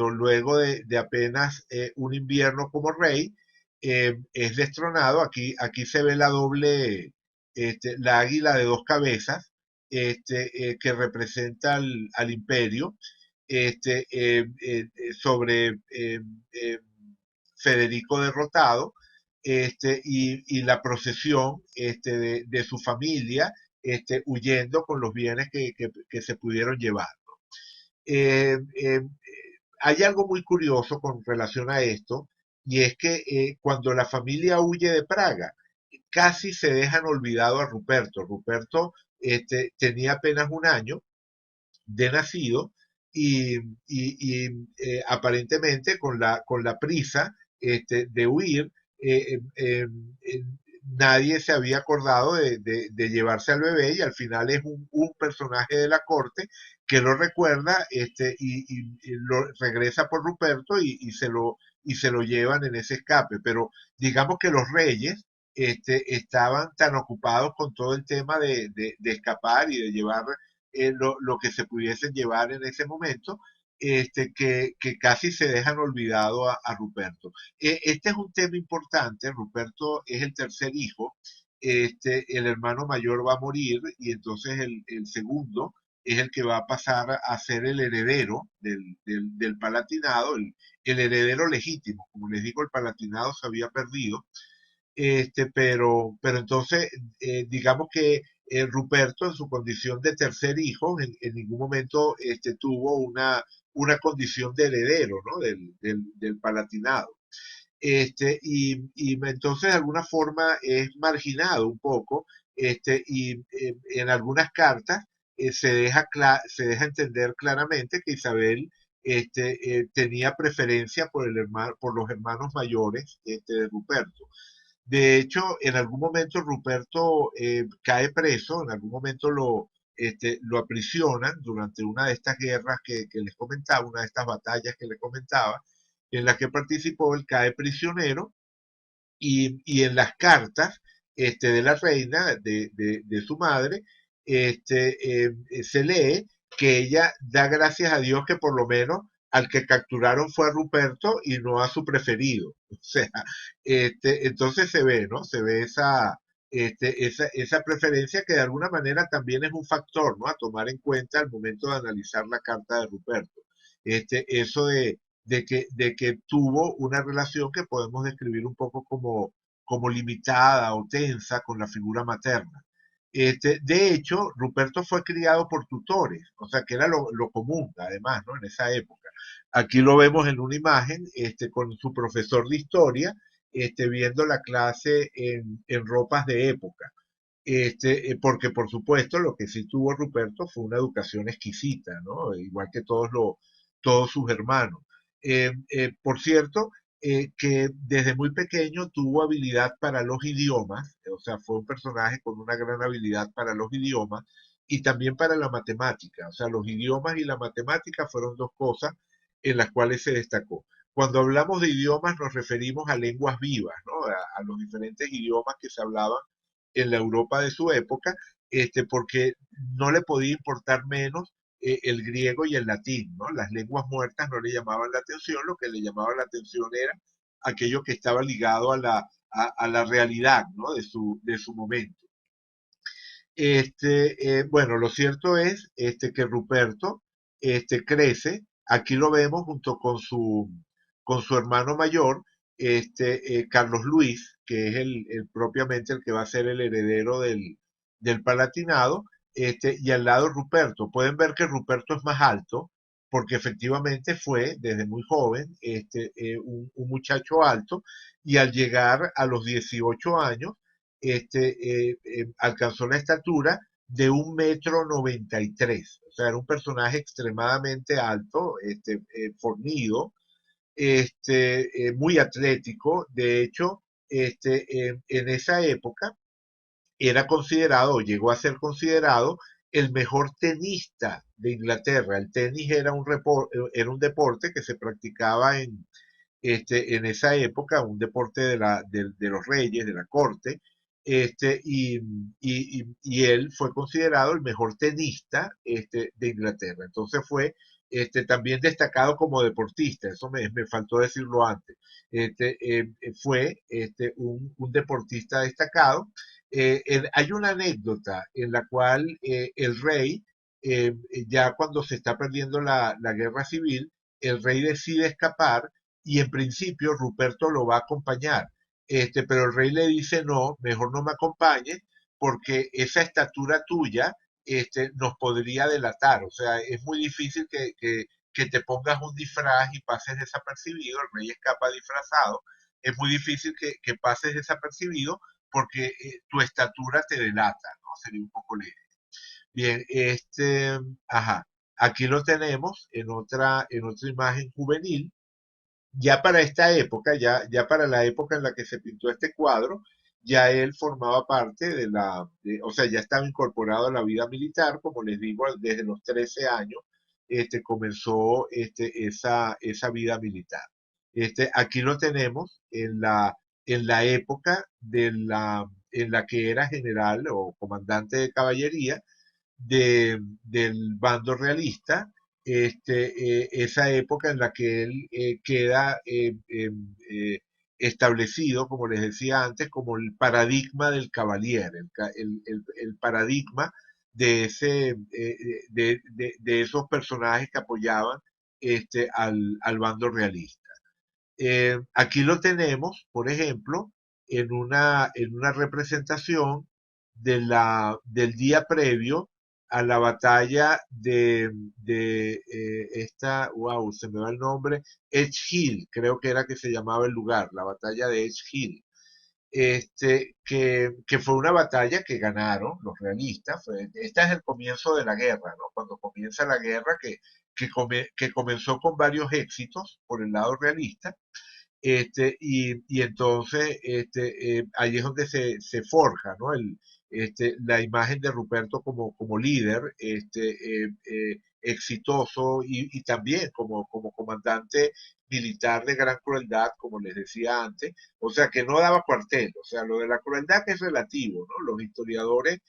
A: luego de apenas un invierno como rey, es destronado. Aquí se ve la águila de dos cabezas, que representa al imperio, sobre Federico derrotado, y la procesión de su familia huyendo con los bienes que se pudieron llevar. Eh, eh, Hay algo muy curioso con relación a esto, y es que cuando la familia huye de Praga, casi se dejan olvidado a Ruperto. Ruperto tenía apenas un año de nacido, aparentemente con la prisa de huir, eh, eh, eh, nadie se había acordado de llevarse al bebé, y al final es un personaje de la corte que lo recuerda, y lo regresa por Ruperto, y se lo llevan en ese escape. Pero digamos que los reyes estaban tan ocupados con todo el tema de escapar y de llevar lo que se pudiesen llevar en ese momento, que casi se dejan olvidado a Ruperto. Este es un tema importante. Ruperto es el tercer hijo. El hermano mayor va a morir, y entonces el segundo es el que va a pasar a ser el heredero del Palatinado, el heredero legítimo. Como les digo, el Palatinado se había perdido, pero entonces, digamos que Ruperto, en su condición de tercer hijo, en ningún momento tuvo una condición de heredero, ¿no? del Palatinado. Y entonces de alguna forma es marginado un poco, y en algunas cartas se deja entender claramente que Isabel tenía preferencia por los hermanos mayores de Ruperto. De hecho, en algún momento Ruperto cae preso, en algún momento lo aprisionan durante una de estas guerras que les comentaba, una de estas batallas que les comentaba, en las que participó. Él cae prisionero, y en las cartas de la reina, de su madre, se lee que ella da gracias a Dios que por lo menos al que capturaron fue a Ruperto y no a su preferido. O sea, entonces se ve, ¿no? Se ve esa preferencia, que de alguna manera también es un factor, ¿no? A tomar en cuenta al momento de analizar la carta de Ruperto. Eso de que tuvo una relación que podemos describir un poco como limitada o tensa con la figura materna. De hecho, Ruperto fue criado por tutores, o sea que era lo común, además, ¿no? En esa época. Aquí lo vemos en una imagen, con su profesor de historia, viendo la clase en ropas de época. Porque por supuesto lo que sí tuvo Ruperto fue una educación exquisita, ¿no? Igual que todos sus hermanos. Por cierto, que desde muy pequeño tuvo habilidad para los idiomas, o sea, fue un personaje con una gran habilidad para los idiomas y también para la matemática. O sea, los idiomas y la matemática fueron dos cosas en las cuales se destacó. Cuando hablamos de idiomas nos referimos a lenguas vivas, ¿no? A los diferentes idiomas que se hablaban en la Europa de su época, porque no le podía importar menos el griego y el latín, ¿no? Las lenguas muertas no le llamaban la atención, lo que le llamaba la atención era aquello que estaba ligado a la realidad, ¿no? De su momento. Bueno, lo cierto es que Ruperto crece, aquí lo vemos junto con su hermano mayor, Carlos Luis, que es propiamente el que va a ser el heredero del Palatinado, y al lado Ruperto. Pueden ver que Ruperto es más alto, porque efectivamente fue desde muy joven un muchacho alto, y al llegar a los 18 años, alcanzó la estatura de 1,93 m. O sea, era un personaje extremadamente alto, fornido, muy atlético. De hecho, en esa época era considerado, o llegó a ser considerado, el mejor tenista de Inglaterra. El tenis era un deporte que se practicaba en esa época, un deporte de los reyes, de la corte, y él fue considerado el mejor tenista de Inglaterra. Entonces fue también destacado como deportista, eso me faltó decirlo antes. Fue un deportista destacado. Hay una anécdota en la cual el rey, ya cuando se está perdiendo la guerra civil, el rey decide escapar y en principio Ruperto lo va a acompañar. Pero el rey le dice, no, mejor no me acompañes porque esa estatura tuya nos podría delatar. O sea, es muy difícil que te pongas un disfraz y pases desapercibido. El rey escapa disfrazado. Es muy difícil que pases desapercibido porque tu estatura te delata, ¿no? Sería un poco leve. Bien, ajá, aquí lo tenemos en otra imagen juvenil. Ya para esta época, ya para la época en la que se pintó este cuadro, ya él formaba parte o sea, ya estaba incorporado a la vida militar, como les digo, desde los 13 años, comenzó esa vida militar. Aquí lo tenemos en la época en la que era general o comandante de caballería del bando realista, esa época en la que él queda establecido, como les decía antes, como el paradigma del cavalier, el paradigma de esos personajes que apoyaban al bando realista. Aquí lo tenemos, por ejemplo, en una representación del día previo a la batalla wow, se me va el nombre, Edge Hill, creo que era que se llamaba el lugar, la batalla de Edge Hill. Que fue una batalla que ganaron los realistas. Este es el comienzo de la guerra, ¿no? Cuando comienza la guerra, que comenzó con varios éxitos por el lado realista, y entonces ahí es donde se forja, ¿no? La imagen de Ruperto como líder, exitoso y también como comandante militar de gran crueldad, como les decía antes, o sea que no daba cuartel, o sea, lo de la crueldad es relativo, ¿no? Los historiadores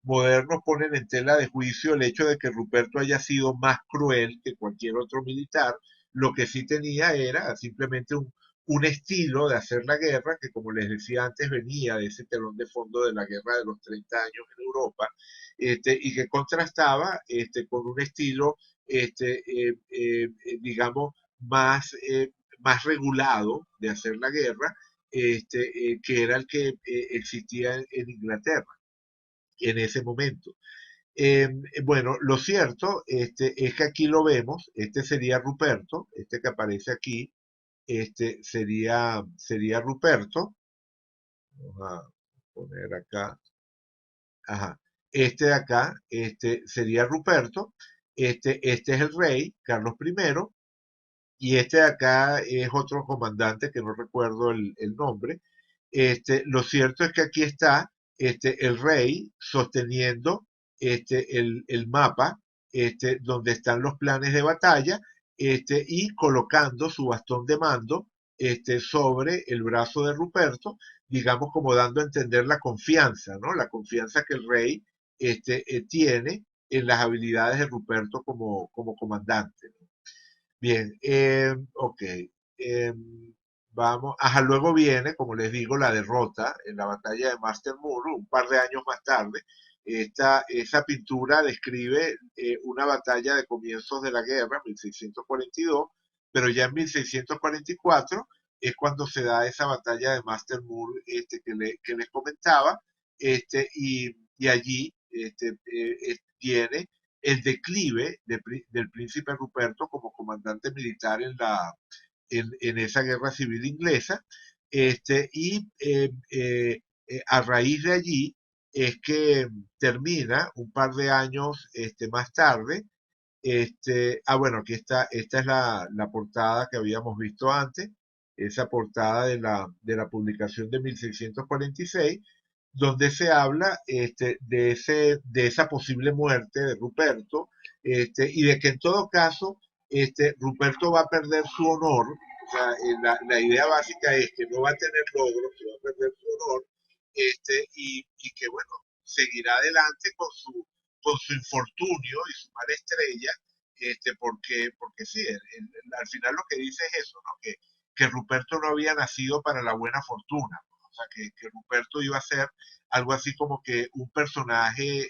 A: modernos ponen en tela de juicio el hecho de que Ruperto haya sido más cruel que cualquier otro militar. Lo que sí tenía era simplemente un estilo de hacer la guerra que, como les decía antes, venía de ese telón de fondo de la guerra de los 30 años en Europa, y que contrastaba con un estilo, digamos, más regulado de hacer la guerra, que era el que existía en Inglaterra. en ese momento. Bueno, lo cierto es que aquí lo vemos, este sería Ruperto, este que aparece aquí, sería Ruperto. Vamos a poner acá, ajá, este de acá, sería Ruperto, este es el rey, Carlos I, y este de acá es otro comandante que no recuerdo el nombre. Lo cierto es que aquí está el rey sosteniendo el mapa donde están los planes de batalla y colocando su bastón de mando sobre el brazo de Ruperto, digamos como dando a entender la confianza, ¿no? La confianza que el rey tiene en las habilidades de Ruperto como comandante. Bien, ok. Vamos, ajá, luego viene, como les digo, la derrota en la batalla de Master Moor, un par de años más tarde. Esa pintura describe una batalla de comienzos de la guerra, 1642, pero ya en 1644 es cuando se da esa batalla de Master Moor que les comentaba, y allí viene el declive del príncipe Ruperto como comandante militar en esa guerra civil inglesa, y a raíz de allí es que termina un par de años más tarde. Bueno, aquí está, esta es la portada que habíamos visto antes, esa portada de la publicación de 1646, donde se habla de esa posible muerte de Ruperto, y de que en todo caso Ruperto va a perder su honor. O sea, la idea básica es que no va a tener logros, que va a perder su honor, y que bueno, seguirá adelante con su infortunio y su mala estrella, porque sí, al final lo que dice es eso, ¿no? Que Ruperto no había nacido para la buena fortuna, ¿no? O sea, que Ruperto iba a ser algo así como que un personaje,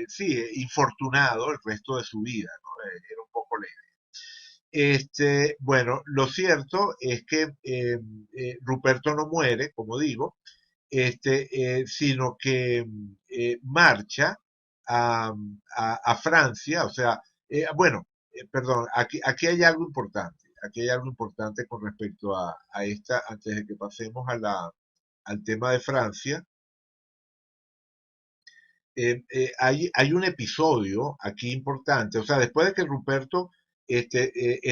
A: sí, infortunado el resto de su vida, ¿no? Era un poco leve. Bueno, lo cierto es que Ruperto no muere, como digo, sino que marcha a Francia, o sea, bueno, perdón, aquí hay algo importante, aquí hay algo importante con respecto a esta, antes de que pasemos al tema de Francia. Hay un episodio aquí importante, o sea, después de que Ruperto es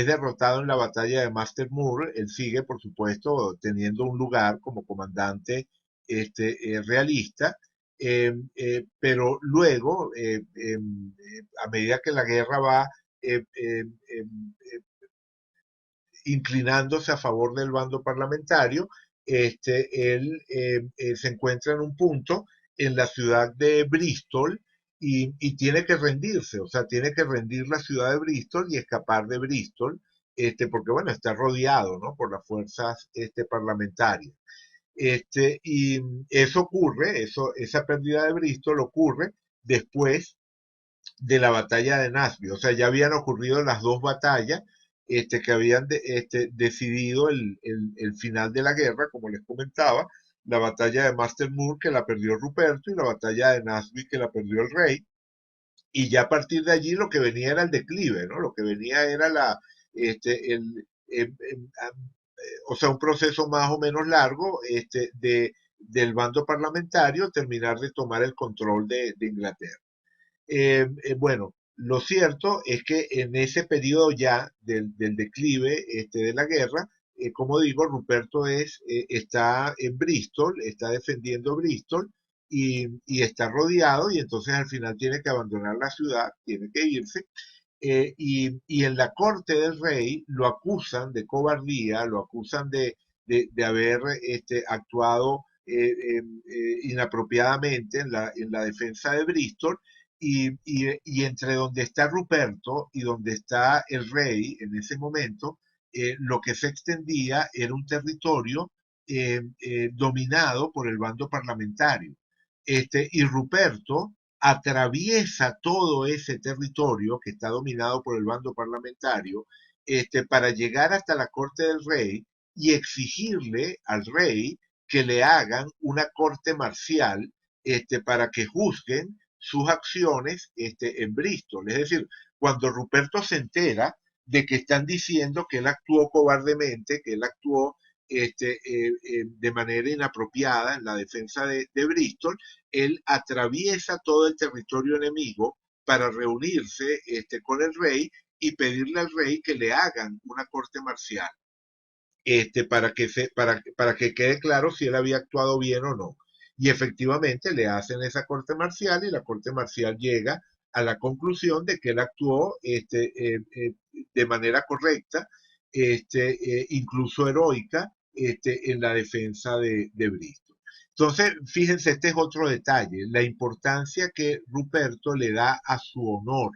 A: derrotado en la batalla de Master Moor, él sigue, por supuesto, teniendo un lugar como comandante realista, pero luego, a medida que la guerra va eh, eh, eh, inclinándose a favor del bando parlamentario, él se encuentra en un punto en la ciudad de Bristol y tiene que rendirse, o sea, tiene que rendir la ciudad de Bristol y escapar de Bristol, porque bueno, está rodeado, ¿no? Por las fuerzas parlamentarias. Y eso ocurre, esa pérdida de Bristol ocurre después de la batalla de Nasby. O sea, ya habían ocurrido las dos batallas que habían decidido el final de la guerra, como les comentaba, la batalla de Master Moor que la perdió Ruperto y la batalla de Nasby que la perdió el rey. Y ya a partir de allí lo que venía era el declive, ¿no? Lo que venía era o sea, un proceso más o menos largo del bando parlamentario terminar de tomar el control de Inglaterra. Bueno, lo cierto es que en ese periodo ya del declive de la guerra, como digo, Ruperto está en Bristol, está defendiendo Bristol y está rodeado y entonces al final tiene que abandonar la ciudad, tiene que irse. Y en la corte del rey lo acusan de cobardía, lo acusan de haber actuado inapropiadamente en la defensa de Bristol y entre donde está Ruperto y donde está el rey en ese momento, lo que se extendía era un territorio dominado por el bando parlamentario. Y Ruperto atraviesa todo ese territorio que está dominado por el bando parlamentario para llegar hasta la corte del rey y exigirle al rey que le hagan una corte marcial para que juzguen sus acciones en Bristol. Es decir, cuando Ruperto se entera de que están diciendo que él actuó cobardemente, que él actuó de manera inapropiada en la defensa de Bristol, él atraviesa todo el territorio enemigo para reunirse con el rey y pedirle al rey que le hagan una corte marcial para que quede claro si él había actuado bien o no. Y efectivamente le hacen esa corte marcial y la corte marcial llega a la conclusión de que él actuó de manera correcta, incluso heroica, en la defensa de Bristol. Entonces, fíjense, este es otro detalle, la importancia que Ruperto le da a su honor.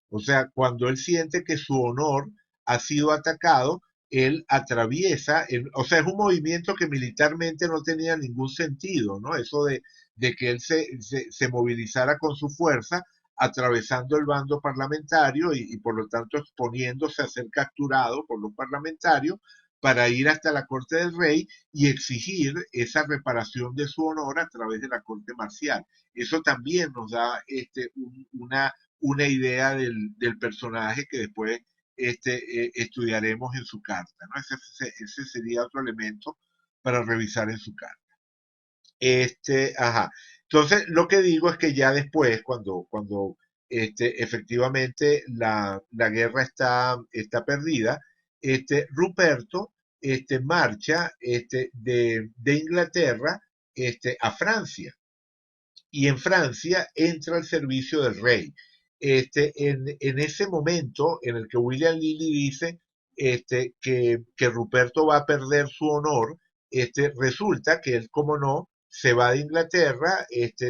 A: O sea, cuando él siente que su honor ha sido atacado, él atraviesa, o sea, es un movimiento que militarmente no tenía ningún sentido, ¿no? Eso de que él se movilizara con su fuerza, atravesando el bando parlamentario y por lo tanto exponiéndose a ser capturado por los parlamentarios para ir hasta la corte del rey y exigir esa reparación de su honor a través de la corte marcial. Eso también nos da una idea del personaje que después estudiaremos en su carta, ¿no? Ese sería otro elemento para revisar en su carta. Ajá. Entonces, lo que digo es que ya después, cuando efectivamente la guerra está perdida, Ruperto marcha de Inglaterra a Francia y en Francia entra al servicio del rey. En ese momento en el que William Lilly dice que Ruperto va a perder su honor, resulta que él, como no, se va de Inglaterra,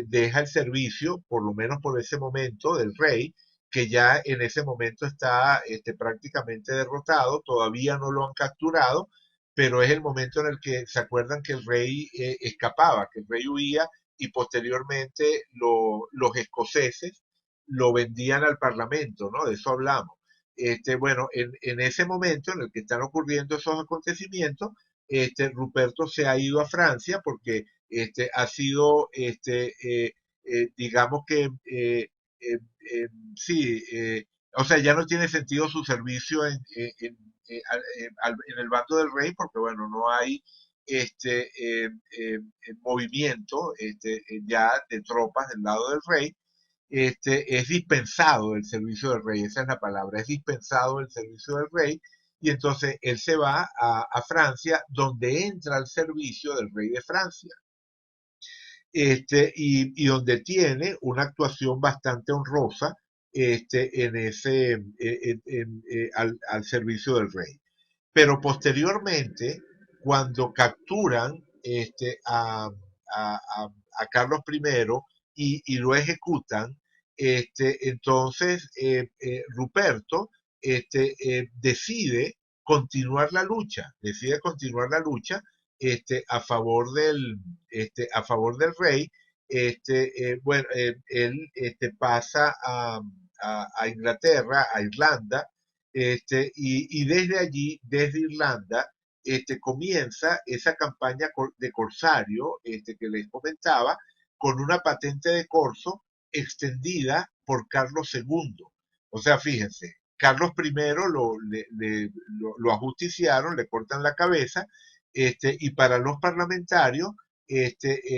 A: deja el servicio, por lo menos por ese momento, del rey, que ya en ese momento está prácticamente derrotado, todavía no lo han capturado, pero es el momento en el que se acuerdan que el rey escapaba, que el rey huía y posteriormente los escoceses lo vendían al Parlamento, ¿no? De eso hablamos. Bueno, en ese momento en el que están ocurriendo esos acontecimientos, Ruperto se ha ido a Francia porque ha sido, digamos que, sí, o sea, ya no tiene sentido su servicio en el bando del rey porque, bueno, no hay movimiento ya de tropas del lado del rey, es dispensado el servicio del rey, esa es la palabra, es dispensado el servicio del rey, y entonces él se va a Francia, donde entra al servicio del rey de Francia, y donde tiene una actuación bastante honrosa al servicio del rey. Pero posteriormente, cuando capturan a Carlos I y lo ejecutan, entonces Ruperto decide continuar la lucha a favor del rey. Bueno, él pasa a Inglaterra, a Irlanda, y desde allí, desde Irlanda, comienza esa campaña de corsario que les comentaba, con una patente de corso extendida por Carlos II. O sea, fíjense, Carlos I lo ajusticiaron, le cortan la cabeza, y para los parlamentarios,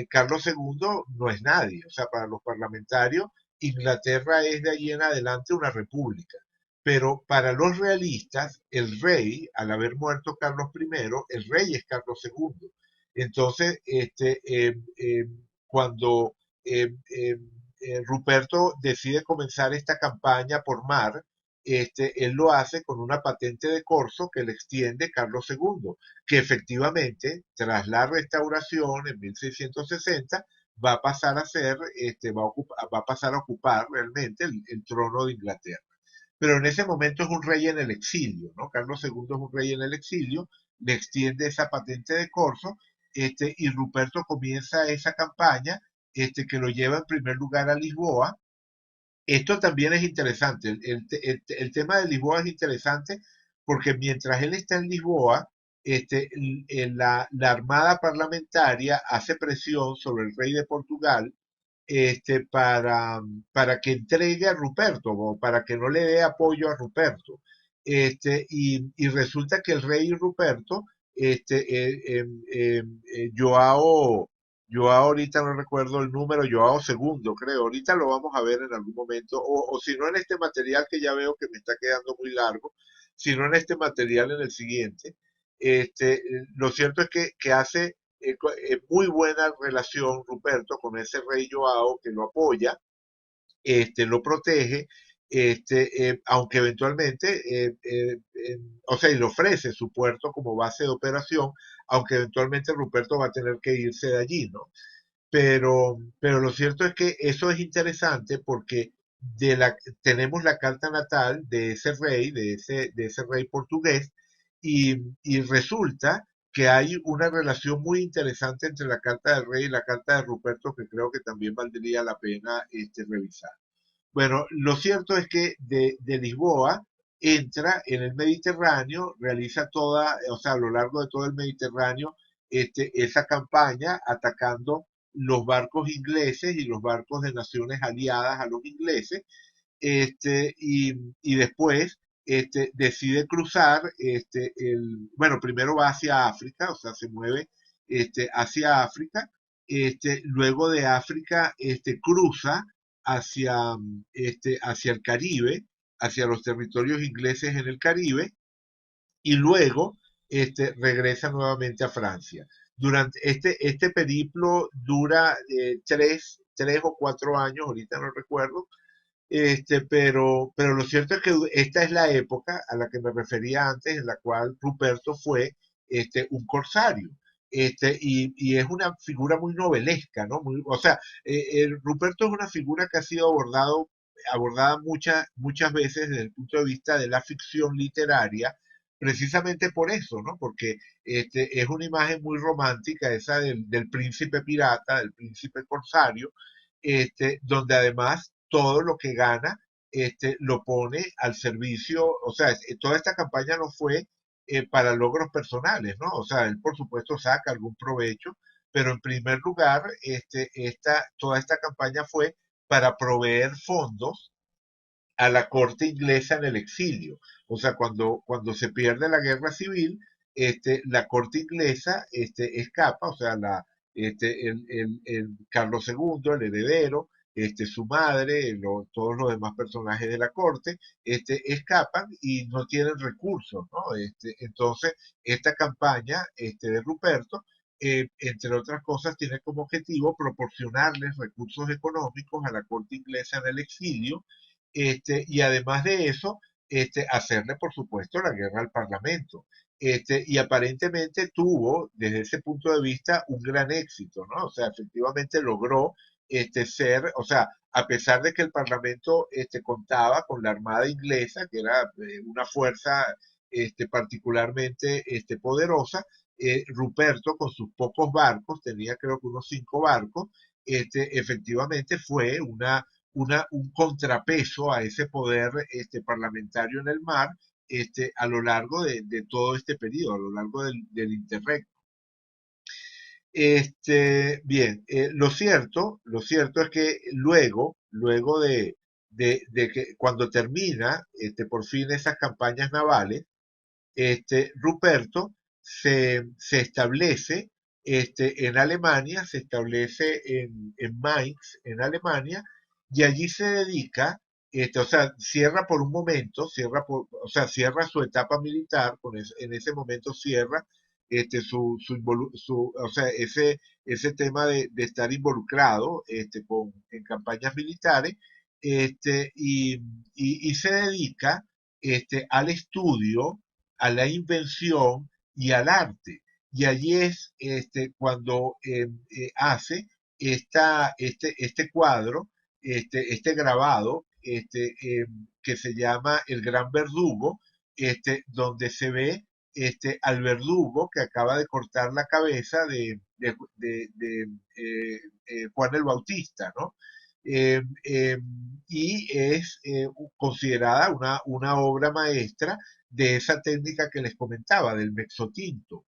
A: Carlos II no es nadie. O sea, para los parlamentarios, Inglaterra es de allí en adelante una república. Pero para los realistas, el rey, al haber muerto Carlos I, el rey es Carlos II. Entonces, cuando Ruperto decide comenzar esta campaña por mar, él lo hace con una patente de corso que le extiende Carlos II, que efectivamente, tras la restauración en 1660, va a pasar a ser, va a pasar a ocupar realmente el trono de Inglaterra. Pero en ese momento es un rey en el exilio, ¿no? Carlos II es un rey en el exilio, le extiende esa patente de corso, y Ruperto comienza esa campaña, que lo lleva en primer lugar a Lisboa. Esto también es interesante, el tema de Lisboa es interesante porque mientras él está en Lisboa, la armada parlamentaria hace presión sobre el rey de Portugal para que entregue a Ruperto o para que no le dé apoyo a Ruperto. Y resulta que el rey Ruperto, Joao ahorita no recuerdo el número, Joao segundo creo, ahorita lo vamos a ver en algún momento, o si no en este material que ya veo que me está quedando muy largo, sino en este material en el siguiente. Lo cierto es que hace muy buena relación Ruperto con ese rey Joao que lo apoya, lo protege, aunque eventualmente, o sea, y le ofrece su puerto como base de operación, aunque eventualmente Ruperto va a tener que irse de allí, ¿no? Pero lo cierto es que eso es interesante porque tenemos la carta natal de ese rey, de ese rey portugués, y resulta que hay una relación muy interesante entre la carta del rey y la carta de Ruperto que creo que también valdría la pena revisar. Bueno, lo cierto es que de Lisboa entra en el Mediterráneo, realiza toda, o sea, a lo largo de todo el Mediterráneo, esa campaña atacando los barcos ingleses y los barcos de naciones aliadas a los ingleses, y después decide cruzar, bueno, primero va hacia África, o sea, se mueve hacia África, luego de África cruza hacia el Caribe, hacia los territorios ingleses en el Caribe, y luego regresa nuevamente a Francia. Durante este periplo dura 3 o 4 años, ahorita no recuerdo, pero lo cierto es que esta es la época a la que me refería antes, en la cual Ruperto fue un corsario. Y es una figura muy novelesca, ¿no? O sea, Ruperto es una figura que ha sido abordada muchas veces desde el punto de vista de la ficción literaria, precisamente por eso, ¿no? Porque es una imagen muy romántica, esa del príncipe pirata, del príncipe corsario, donde además todo lo que gana lo pone al servicio, o sea, toda esta campaña no fue para logros personales, ¿no? O sea, él por supuesto saca algún provecho, pero en primer lugar, toda esta campaña fue para proveer fondos a la corte inglesa en el exilio. O sea, cuando se pierde la guerra civil, la corte inglesa escapa, o sea, el Carlos II, el heredero, su madre, todos los demás personajes de la corte, escapan y no tienen recursos, ¿no? Entonces, esta campaña de Ruperto, entre otras cosas, tiene como objetivo proporcionarles recursos económicos a la corte inglesa en el exilio, y además de eso, hacerle, por supuesto, la guerra al Parlamento. Y aparentemente tuvo, desde ese punto de vista, un gran éxito, ¿no? O sea, efectivamente logró o sea, a pesar de que el Parlamento contaba con la Armada inglesa, que era una fuerza particularmente poderosa, Ruperto con sus pocos barcos, tenía creo que unos 5 barcos, efectivamente fue un contrapeso a ese poder parlamentario en el mar a lo largo de todo este periodo, a lo largo del Interregno. Bien, lo cierto es que luego de que cuando termina por fin esas campañas navales, Ruperto se establece en Alemania, se establece en Mainz, en Alemania, y allí se dedica, o sea, cierra por un momento, o sea, cierra su etapa militar, en ese momento cierra o sea, ese tema de estar involucrado en campañas militares, y se dedica al estudio, a la invención y al arte. Y allí es cuando hace este cuadro, este grabado, que se llama El Gran Verdugo, donde se ve al verdugo que acaba de cortar la cabeza de Juan el Bautista, ¿no? Eh, eh, y es considerada una obra maestra de esa técnica que les comentaba, del mezzotinto.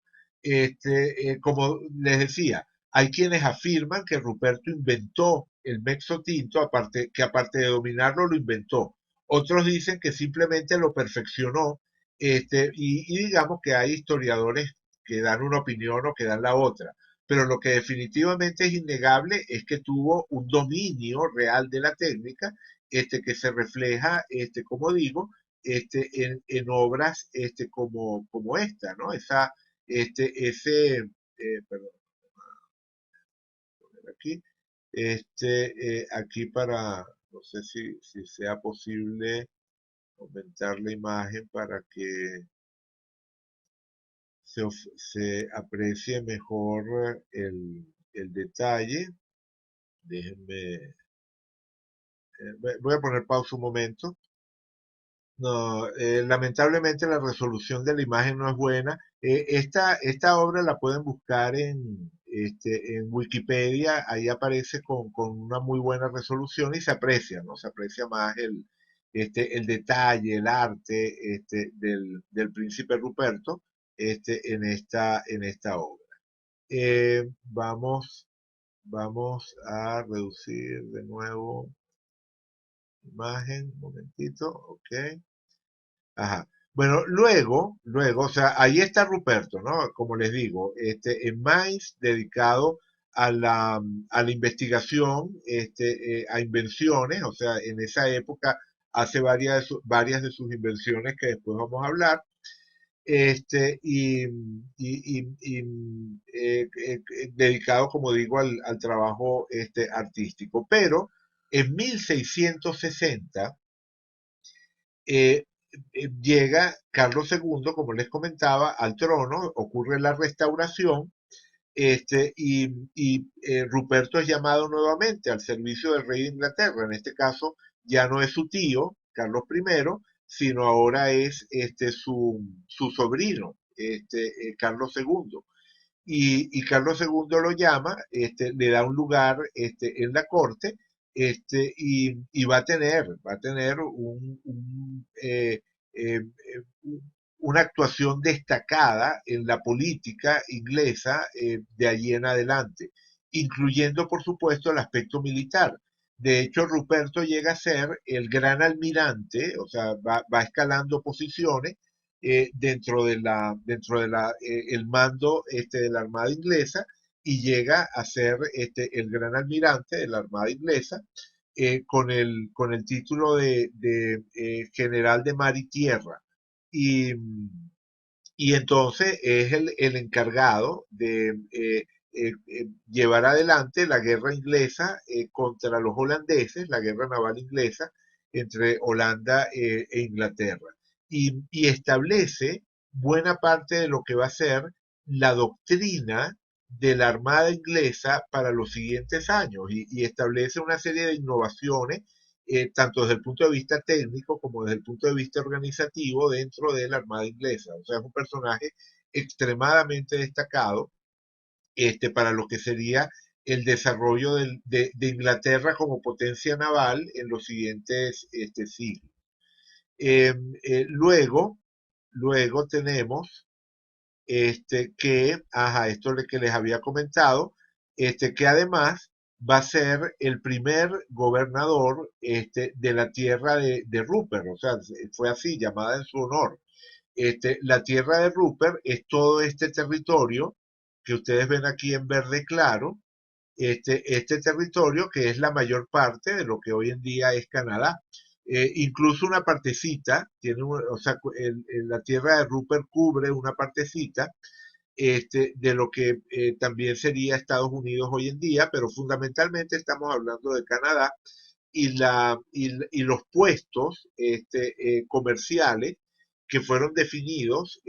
A: Como les decía, Hay quienes afirman que Ruperto inventó el mezzotinto, aparte de dominarlo, lo inventó. Otros dicen que simplemente lo perfeccionó, y digamos que hay historiadores que dan una opinión o que dan la otra. Pero lo que definitivamente es innegable es que tuvo un dominio real de la técnica, que se refleja, como digo, en obras, como esta, ¿no? Perdón, aquí, aquí para, no sé si sea posible aumentar la imagen para que se aprecie mejor el detalle. Déjenme, voy a poner pausa un momento. No, lamentablemente la resolución de la imagen no es buena. Esta obra la pueden buscar en Wikipedia, ahí aparece con una muy buena resolución y se aprecia, ¿no? Se aprecia más el detalle, el arte, del príncipe Ruperto, en esta obra. Vamos a reducir de nuevo imagen, un momentito, ok. Ajá. Bueno, luego, o sea, ahí está Ruperto, ¿no? Como les digo, en Mainz, dedicado a la investigación, a invenciones, o sea, en esa época hace varias de sus invenciones que después vamos a hablar, dedicado, como digo, al trabajo, artístico. Pero en 1660, eh, llega Carlos II, como les comentaba, al trono, ocurre la restauración, Ruperto es llamado nuevamente al servicio del rey de Inglaterra. En este caso ya no es su tío, Carlos I, sino ahora es, su sobrino, Carlos II. Y Carlos II lo llama, le da un lugar, en la corte, y va a tener una actuación destacada en la política inglesa, de allí en adelante, incluyendo por supuesto el aspecto militar. De hecho, Ruperto llega a ser el gran almirante, o sea, va escalando posiciones, el mando, de la Armada inglesa, y llega a ser, el gran almirante de la Armada inglesa, con el título de general de mar y tierra. Y, y entonces es el encargado de, llevar adelante la guerra inglesa, contra los holandeses, la guerra naval inglesa entre Holanda, e Inglaterra. Y establece buena parte de lo que va a ser la doctrina de la Armada inglesa para los siguientes años, y establece una serie de innovaciones, tanto desde el punto de vista técnico como desde el punto de vista organizativo dentro de la Armada inglesa. O sea, es un personaje extremadamente destacado, para lo que sería el desarrollo de Inglaterra como potencia naval en los siguientes, siglos. Eh, luego tenemos, esto que les había comentado, que además va a ser el primer gobernador, de la tierra de Rupert, o sea, fue así, llamada en su honor. La tierra de Rupert es todo este territorio que ustedes ven aquí en verde claro, este territorio que es la mayor parte de lo que hoy en día es Canadá. Incluso una partecita, o sea, la tierra de Rupert cubre una partecita, de lo que, también sería Estados Unidos hoy en día, pero fundamentalmente estamos hablando de Canadá, y los puestos, comerciales que fueron definidos,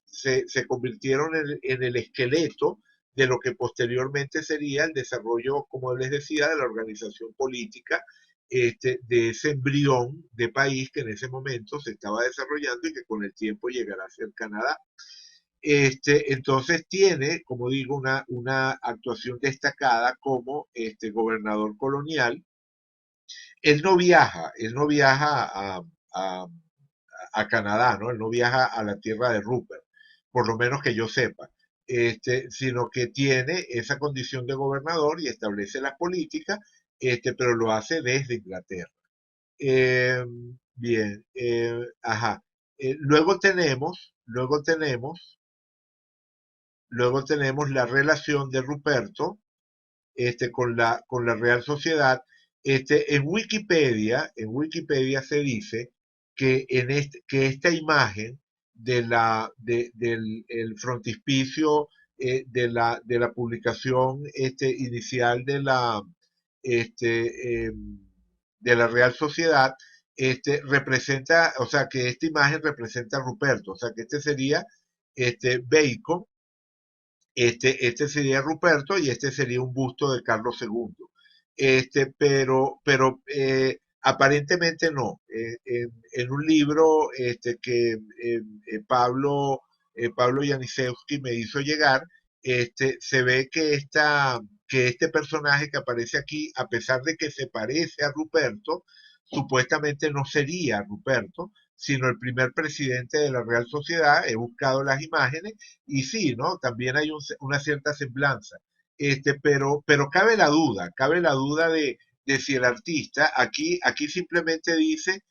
A: se convirtieron en el esqueleto de lo que posteriormente sería el desarrollo, como les decía, de la organización política, de ese embrión de país que en ese momento se estaba desarrollando y que con el tiempo llegará a ser Canadá. Entonces tiene, como digo, una actuación destacada como, gobernador colonial. Él no viaja a, a Canadá, ¿no? Él no viaja a la tierra de Rupert, por lo menos que yo sepa. sino que tiene esa condición de gobernador y establece las políticas, pero lo hace desde Inglaterra. Eh, bien, ajá. Luego tenemos la relación de Ruperto con la Real Sociedad. En Wikipedia se dice que, que esta imagen del el frontispicio de la publicación inicial este, eh, de la Real Sociedad representa, o sea, que esta imagen representa a Ruperto, o sea, que este sería Bacon, este sería Ruperto y este sería un busto de Carlos II. Aparentemente no. En un libro Pablo Janisewski me hizo llegar, se ve que este personaje que aparece aquí, a pesar de que se parece a Ruperto, supuestamente no sería Ruperto, sino el primer presidente de la Real Sociedad. He buscado las imágenes y sí, ¿no? También hay una cierta semblanza. Pero cabe la duda de si el artista, aquí simplemente dice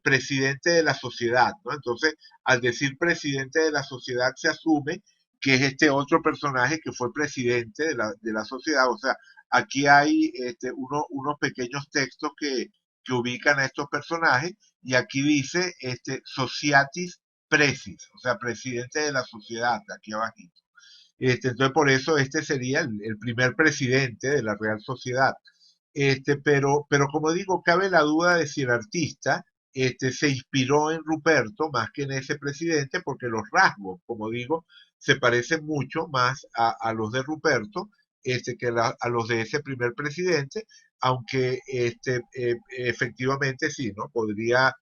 A: presidente de la sociedad, ¿no? Entonces, al decir presidente de la sociedad se asume que es este otro personaje que fue presidente de la sociedad. O sea, aquí hay unos pequeños textos que ubican a estos personajes y aquí dice Sociatis Presis, o sea, presidente de la sociedad, aquí abajito. Entonces, por eso este sería el primer presidente de la Real Sociedad. Pero como digo, cabe la duda de si el artista se inspiró en Ruperto más que en ese presidente, porque los rasgos, como digo, se parecen mucho más a los de Ruperto a los de ese primer presidente, aunque efectivamente sí, ¿no? Podría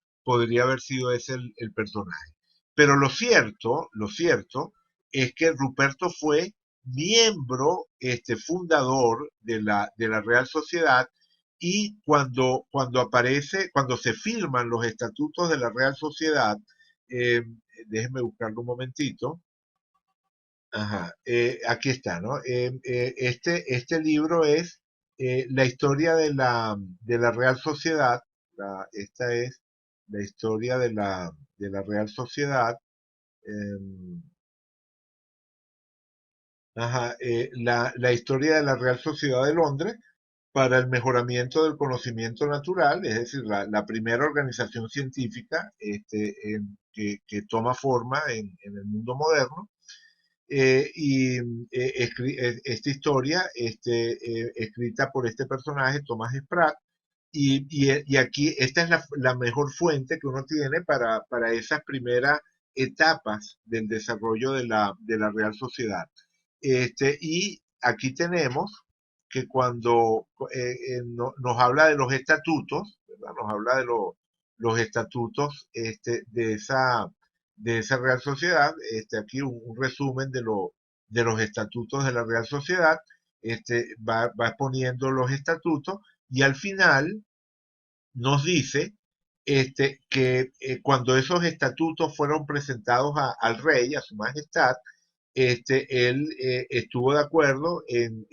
A: haber sido ese el personaje. Pero lo cierto es que Ruperto fue miembro fundador de la Real Sociedad y cuando se firman los estatutos de la Real Sociedad, eh, déjenme buscarlo un momentito. Ajá, aquí está, ¿no? Este libro es la historia de la Real Sociedad. Esta es la historia de la Real Sociedad. em, la historia de la Real Sociedad de Londres para el mejoramiento del conocimiento natural, es decir, la primera organización científica que toma forma en el mundo moderno. Esta historia, escrita por este personaje, Thomas Spratt, y aquí esta es la mejor fuente que uno tiene para esas primeras etapas del desarrollo de la Real Sociedad. Y aquí tenemos que cuando nos habla de los estatutos, ¿verdad? Nos habla de los estatutos de esa Real Sociedad. Aquí un resumen de los estatutos de la Real Sociedad. Va exponiendo los estatutos y al final nos dice que cuando esos estatutos fueron presentados al rey, a su majestad, él estuvo de acuerdo en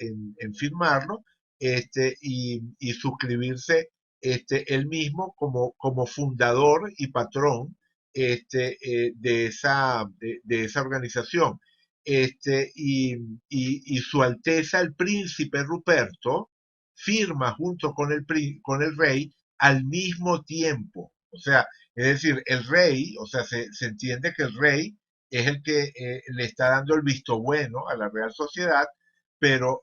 A: firmarlo y suscribirse él mismo como fundador y patrón de esa organización. Y Su Alteza el Príncipe Ruperto firma junto con el rey al mismo tiempo. O sea, es decir, el rey, o sea, se entiende que el rey es el que le está dando el visto bueno a la Real Sociedad, pero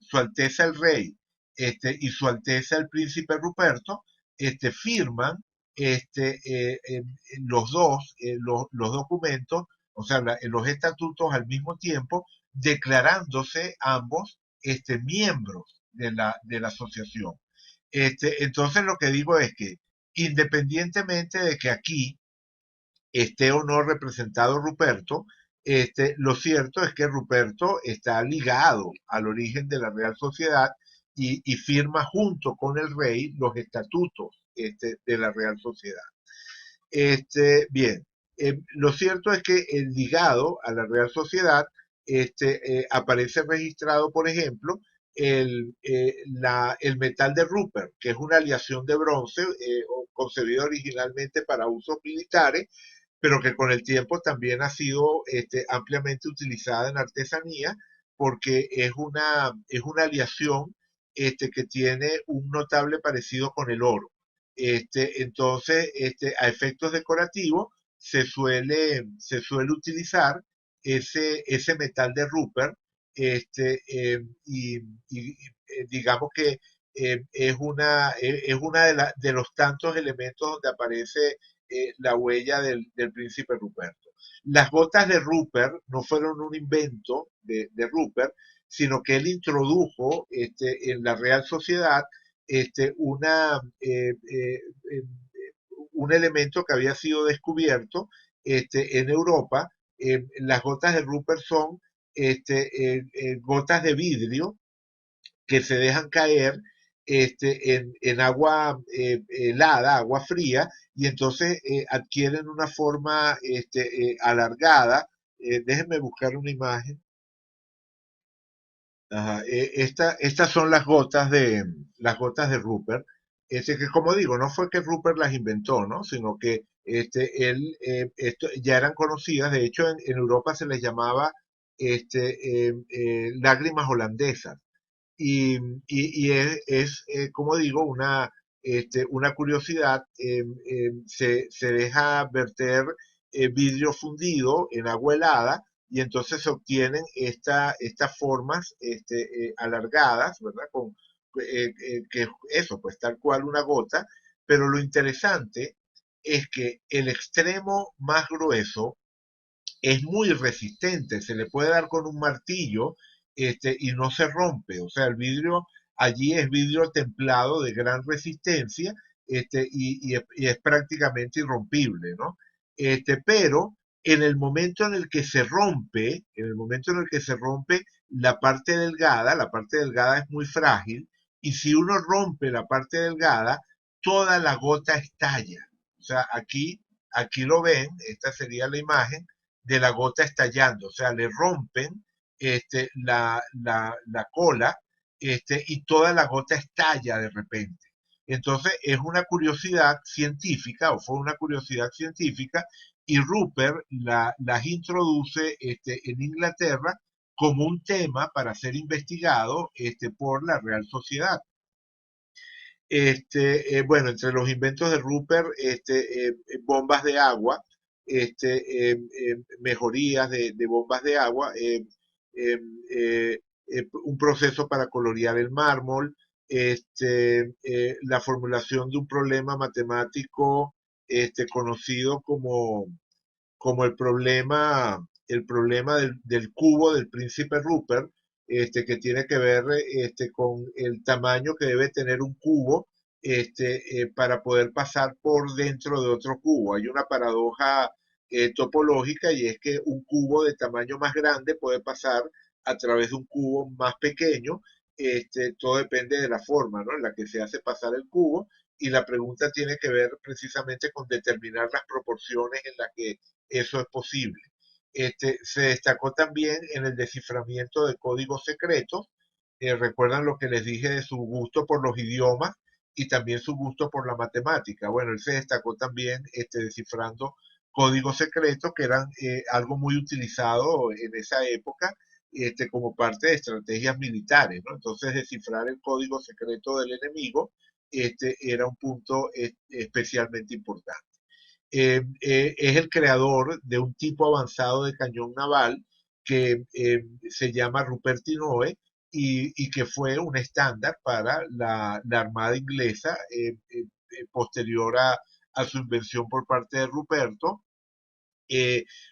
A: Su Alteza el Rey y Su Alteza el Príncipe Ruperto firman los dos los documentos, o sea, los estatutos al mismo tiempo, declarándose ambos miembros de la asociación. Entonces lo que digo es que independientemente de que aquí esté o no representado Ruperto, lo cierto es que Ruperto está ligado al origen de la Real Sociedad y firma junto con el rey los estatutos de la Real Sociedad. Bien, Lo cierto es que el ligado a la Real Sociedad aparece registrado, por ejemplo, el metal de Rupert, que es una aleación de bronce concebida originalmente para usos militares, pero que con el tiempo también ha sido ampliamente utilizada en artesanía porque es una aleación que tiene un notable parecido con el oro. Entonces, a efectos decorativos, se suele utilizar ese metal de Rupert digamos que es una de los tantos elementos donde aparece la huella del príncipe Ruperto. Las gotas de Rupert no fueron un invento de Rupert, sino que él introdujo en la Real Sociedad este, una, un elemento que había sido descubierto en Europa. Las gotas de Rupert son gotas de vidrio que se dejan caer en agua helada, agua fría, y entonces adquieren una forma alargada. Déjenme buscar una imagen. Ajá, estas son las gotas de Rupert, que como digo, no fue que Rupert las inventó, ¿no? Sino que ya eran conocidas. De hecho, en Europa se les llamaba lágrimas holandesas. Y, como digo, una curiosidad. Se deja verter vidrio fundido en agua helada y entonces se obtienen estas formas alargadas, ¿verdad? Que eso, pues tal cual una gota, pero lo interesante es que el extremo más grueso es muy resistente, se le puede dar con un martillo y no se rompe. O sea, el vidrio allí es vidrio templado de gran resistencia y es prácticamente irrompible, ¿no? Pero en el momento en el que se rompe, en el momento en el que se rompe la parte delgada es muy frágil y si uno rompe la parte delgada, toda la gota estalla. O sea, aquí lo ven, esta sería la imagen de la gota estallando, o sea, le rompen la cola y toda la gota estalla de repente. Entonces es una curiosidad científica, o fue una curiosidad científica, y Rupert las introduce en Inglaterra como un tema para ser investigado por la Real Sociedad. Bueno, entre los inventos de Rupert, bombas de agua, mejorías de bombas de agua, eh, un proceso para colorear el mármol, la formulación de un problema matemático conocido como el problema del cubo del príncipe Rupert, que tiene que ver con el tamaño que debe tener un cubo para poder pasar por dentro de otro cubo. Hay una paradoja topológica y es que un cubo de tamaño más grande puede pasar a través de un cubo más pequeño. Todo depende de la forma, ¿no?, en la que se hace pasar el cubo, y la pregunta tiene que ver precisamente con determinar las proporciones en las que eso es posible. Se destacó también en el desciframiento de códigos secretos. Recuerdan lo que les dije de su gusto por los idiomas y también su gusto por la matemática. Bueno, él se destacó también descifrando códigos secretos que eran algo muy utilizado en esa época como parte de estrategias militares, ¿no? Entonces, descifrar el código secreto del enemigo era un punto especialmente importante. Es el creador de un tipo avanzado de cañón naval que se llama Rupertinoe y que fue un estándar para la Armada inglesa posterior a su invención por parte de Ruperto.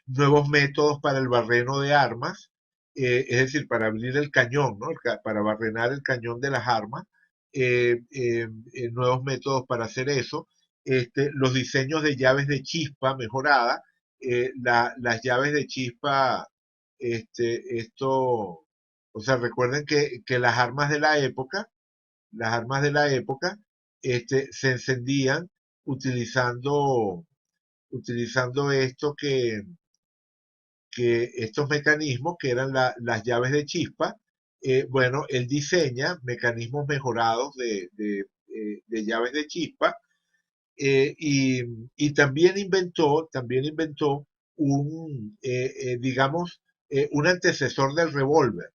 A: Nuevos métodos para el barreno de armas, es decir, para abrir el cañón, ¿no?, para barrenar el cañón de las armas, nuevos métodos para hacer eso, los diseños de llaves de chispa mejorada, las llaves de chispa, o sea, recuerden que las armas de la época, se encendían utilizando utilizando que estos mecanismos que eran las llaves de chispa. Bueno, él diseña mecanismos mejorados de llaves de chispa, y también inventó digamos, un antecesor del revólver,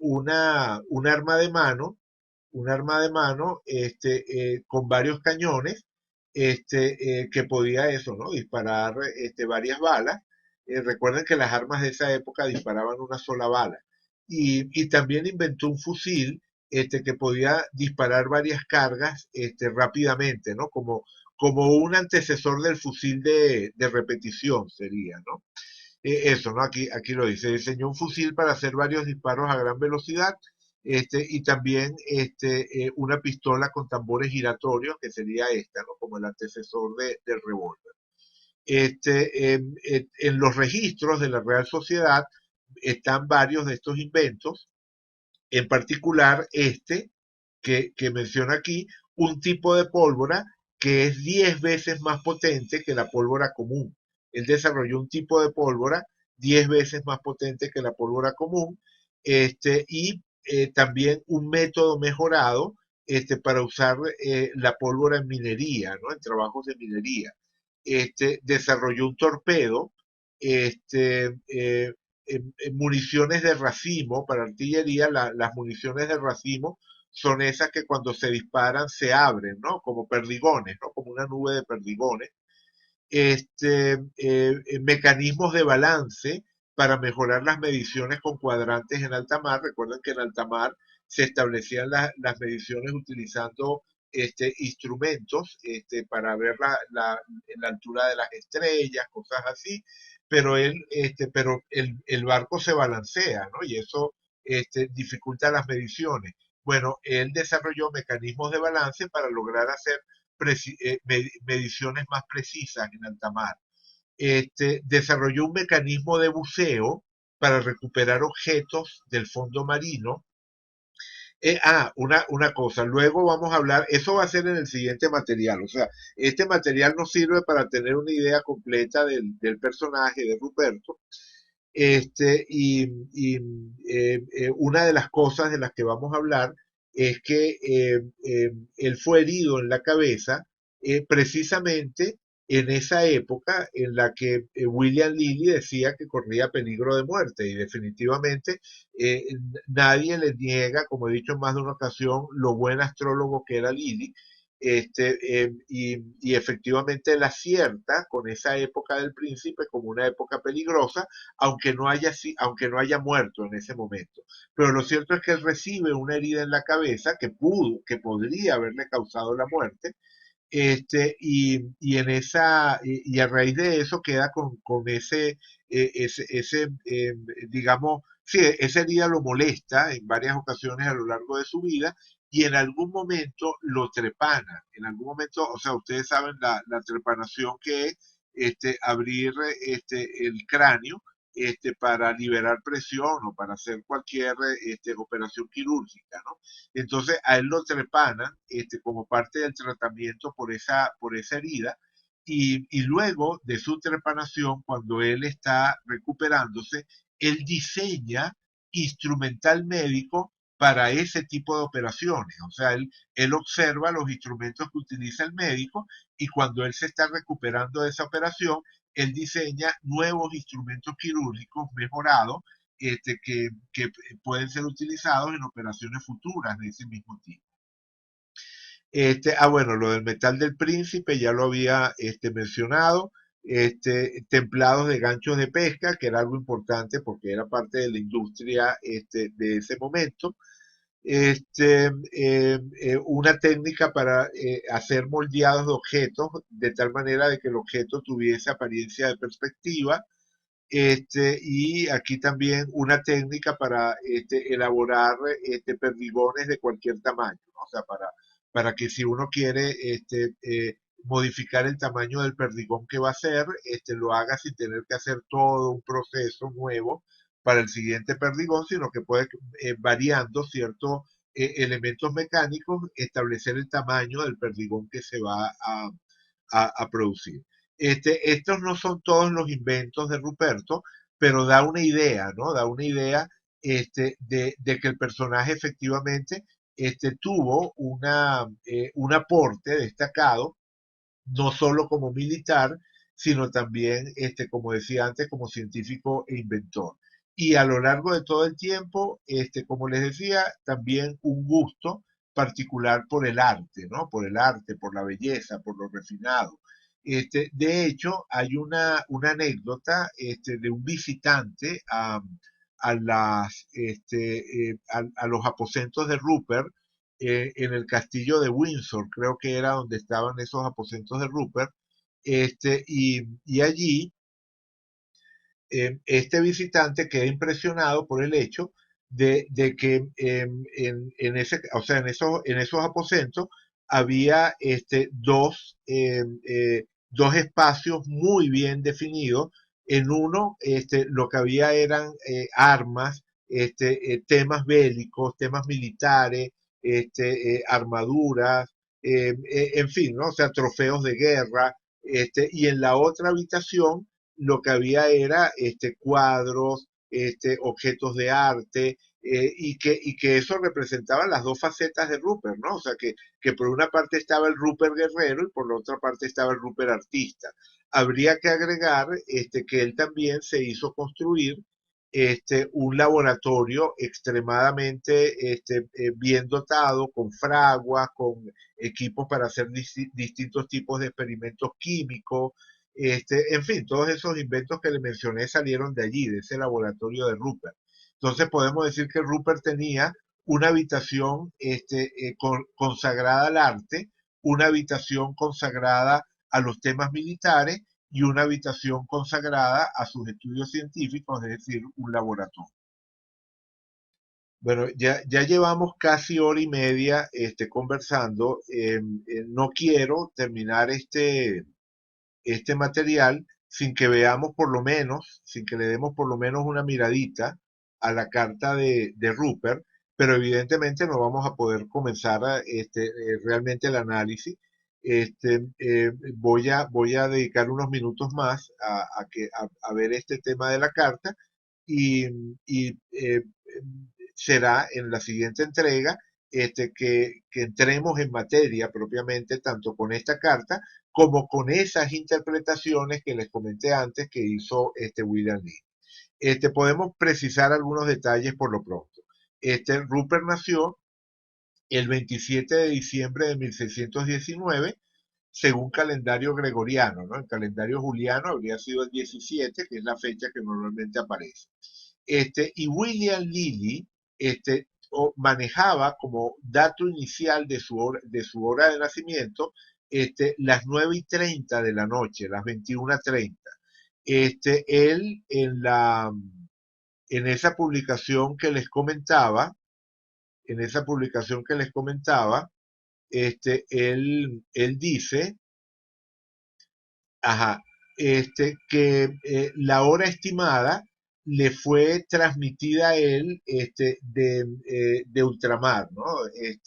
A: un arma de mano, con varios cañones, que podía eso, ¿no? Disparar varias balas. Recuerden que las armas de esa época disparaban una sola bala. Y también inventó un fusil que podía disparar varias cargas rápidamente, ¿no? Como un antecesor del fusil de repetición sería, ¿no? Eso, ¿no? Aquí lo dice, diseñó un fusil para hacer varios disparos a gran velocidad, y también una pistola con tambores giratorios, que sería esta, ¿no? Como el antecesor del revólver. En los registros de la Real Sociedad están varios de estos inventos, en particular que menciona aquí, un tipo de pólvora que es 10 veces más potente que la pólvora común. Él desarrolló un tipo de pólvora 10 veces más potente que la pólvora común, y también un método mejorado para usar la pólvora en minería, ¿no? En trabajos de minería. Desarrolló un torpedo, municiones de racimo para artillería. Las municiones de racimo son esas que cuando se disparan se abren, ¿no? Como perdigones, ¿no? Como una nube de perdigones. Mecanismos de balance para mejorar las mediciones con cuadrantes en alta mar. Recuerden que en alta mar se establecían las mediciones utilizando instrumentos para ver la altura de las estrellas, cosas así, pero el barco se balancea, ¿no? Y eso dificulta las mediciones. Bueno, él desarrolló mecanismos de balance para lograr hacer mediciones más precisas en alta mar. Desarrolló un mecanismo de buceo para recuperar objetos del fondo marino. Una cosa, luego vamos a hablar, eso va a ser en el siguiente material, o sea, este material nos sirve para tener una idea completa del personaje de Ruperto. Una de las cosas de las que vamos a hablar es que él fue herido en la cabeza, precisamente en esa época en la que William Lilly decía que corría peligro de muerte, y definitivamente eh, nadie le niega, como he dicho en más de una ocasión, lo buen astrólogo que era Lilly. Y efectivamente él acierta con esa época del príncipe como una época peligrosa, aunque no haya muerto en ese momento. Pero lo cierto es que él recibe una herida en la cabeza que podría haberle causado la muerte, y a raíz de eso queda con digamos, sí, esa herida lo molesta en varias ocasiones a lo largo de su vida, y en algún momento lo trepana. En algún momento, o sea, ustedes saben la trepanación, que es abrir el cráneo para liberar presión o para hacer cualquier operación quirúrgica, ¿no? Entonces a él lo trepanan como parte del tratamiento por esa herida, y luego de su trepanación, cuando él está recuperándose, él diseña instrumental médico para ese tipo de operaciones. O sea, él observa los instrumentos que utiliza el médico, y cuando él se está recuperando de esa operación, él diseña nuevos instrumentos quirúrgicos mejorados, que pueden ser utilizados en operaciones futuras de ese mismo tipo. Bueno, lo del metal del príncipe ya lo había mencionado. Templados de ganchos de pesca, que era algo importante porque era parte de la industria de ese momento. Una técnica para hacer moldeados de objetos de tal manera de que el objeto tuviese apariencia de perspectiva. Y aquí también una técnica para elaborar perdigones de cualquier tamaño, ¿no? O sea, para que si uno quiere modificar el tamaño del perdigón que va a hacer, lo haga sin tener que hacer todo un proceso nuevo para el siguiente perdigón, sino que puede, variando ciertos elementos mecánicos, establecer el tamaño del perdigón que se va a producir. Estos no son todos los inventos de Ruperto, pero da una idea, ¿no? Da una idea de que el personaje efectivamente tuvo un aporte destacado no solo como militar, sino también, como decía antes, como científico e inventor. Y a lo largo de todo el tiempo, como les decía, también un gusto particular por el arte, ¿no? Por el arte, por la belleza, por lo refinado. De hecho, hay una anécdota de un visitante a los aposentos de Rupert en el castillo de Windsor, creo que era donde estaban esos aposentos de Rupert, y allí este visitante queda impresionado por el hecho de que o sea, en esos aposentos había dos espacios muy bien definidos. En uno lo que había eran armas, temas bélicos, temas militares, armaduras, en fin, ¿no? O sea, trofeos de guerra. Y en la otra habitación lo que había era cuadros, objetos de arte, y que eso representaba las dos facetas de Rupert, ¿no? O sea, que por una parte estaba el Rupert guerrero y por la otra parte estaba el Rupert artista. Habría que agregar que él también se hizo construir un laboratorio extremadamente bien dotado, con fraguas, con equipos para hacer distintos tipos de experimentos químicos, en fin, todos esos inventos que le mencioné salieron de allí, de ese laboratorio de Rupert. Entonces podemos decir que Rupert tenía una habitación consagrada al arte, una habitación consagrada a los temas militares y una habitación consagrada a sus estudios científicos, es decir, un laboratorio. Bueno, ya llevamos casi hora y media conversando. No quiero terminar este material sin que veamos por lo menos, sin que le demos por lo menos una miradita a la carta de Rupert, pero evidentemente no vamos a poder comenzar realmente el análisis. Voy a dedicar unos minutos más a ver este tema de la carta y, y será en la siguiente entrega que entremos en materia propiamente tanto con esta carta como con esas interpretaciones que les comenté antes que hizo William Lee. Podemos precisar algunos detalles por lo pronto. Rupert nació el 27 de diciembre de 1619 según calendario gregoriano, ¿no? El calendario juliano habría sido el 17, que es la fecha que normalmente aparece. Y William Lilly manejaba como dato inicial de su hora de nacimiento las 9:30 de la noche, las 21:30. Él en esa publicación que les comentaba, en esa publicación que les comentaba, él dice, ajá, que la hora estimada le fue transmitida a él de ultramar, ¿no? Es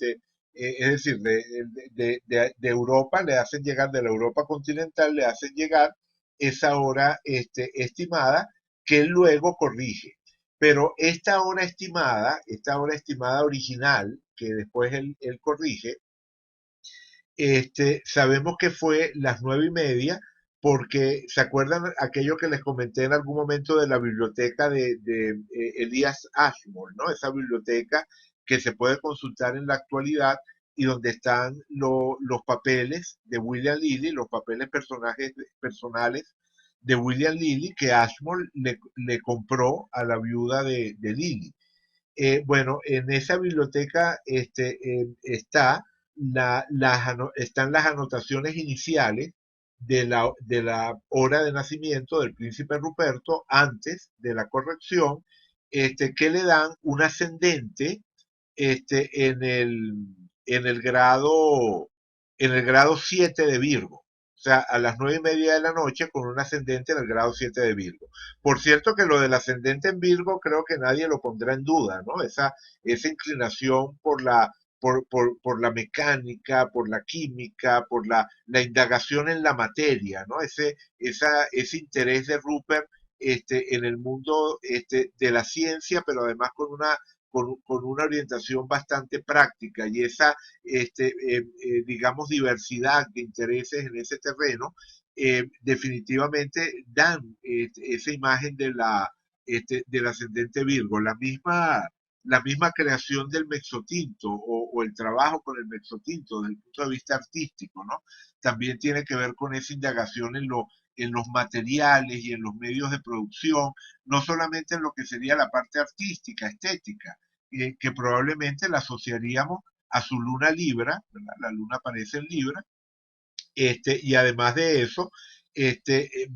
A: decir, de Europa le hacen llegar, de la Europa continental le hacen llegar esa hora estimada que él luego corrige. Pero esta hora estimada original, que después él corrige, sabemos que fue las 9:30 porque se acuerdan aquello que les comenté en algún momento de la biblioteca de Elias Ashmore, ¿no? Esa biblioteca que se puede consultar en la actualidad y donde están los papeles de William Lilly, los papeles personales de William Lilly que Ashmore le compró a la viuda de Lilly. Bueno, en esa biblioteca están las anotaciones iniciales de la hora de nacimiento del príncipe Ruperto antes de la corrección, que le dan un ascendente este, en el, en el grado, en el grado 7 de Virgo. O sea, a las 9:30 de la noche con un ascendente en el grado 7 de Virgo. Por cierto que lo del ascendente en Virgo creo que nadie lo pondrá en duda, ¿no? Esa inclinación por la mecánica, por la química, por la indagación en la materia, ¿no? Ese interés de Rupert en el mundo de la ciencia, pero además con una orientación bastante práctica y esa, digamos, diversidad de intereses en ese terreno, definitivamente dan esa imagen del ascendente Virgo. La misma creación del mezzotinto o el trabajo con el mezzotinto desde el punto de vista artístico, ¿no? También tiene que ver con esa indagación en los materiales y en los medios de producción, no solamente en lo que sería la parte artística, estética, que probablemente la asociaríamos a su luna Libra, ¿verdad? La luna aparece en Libra, y además de eso,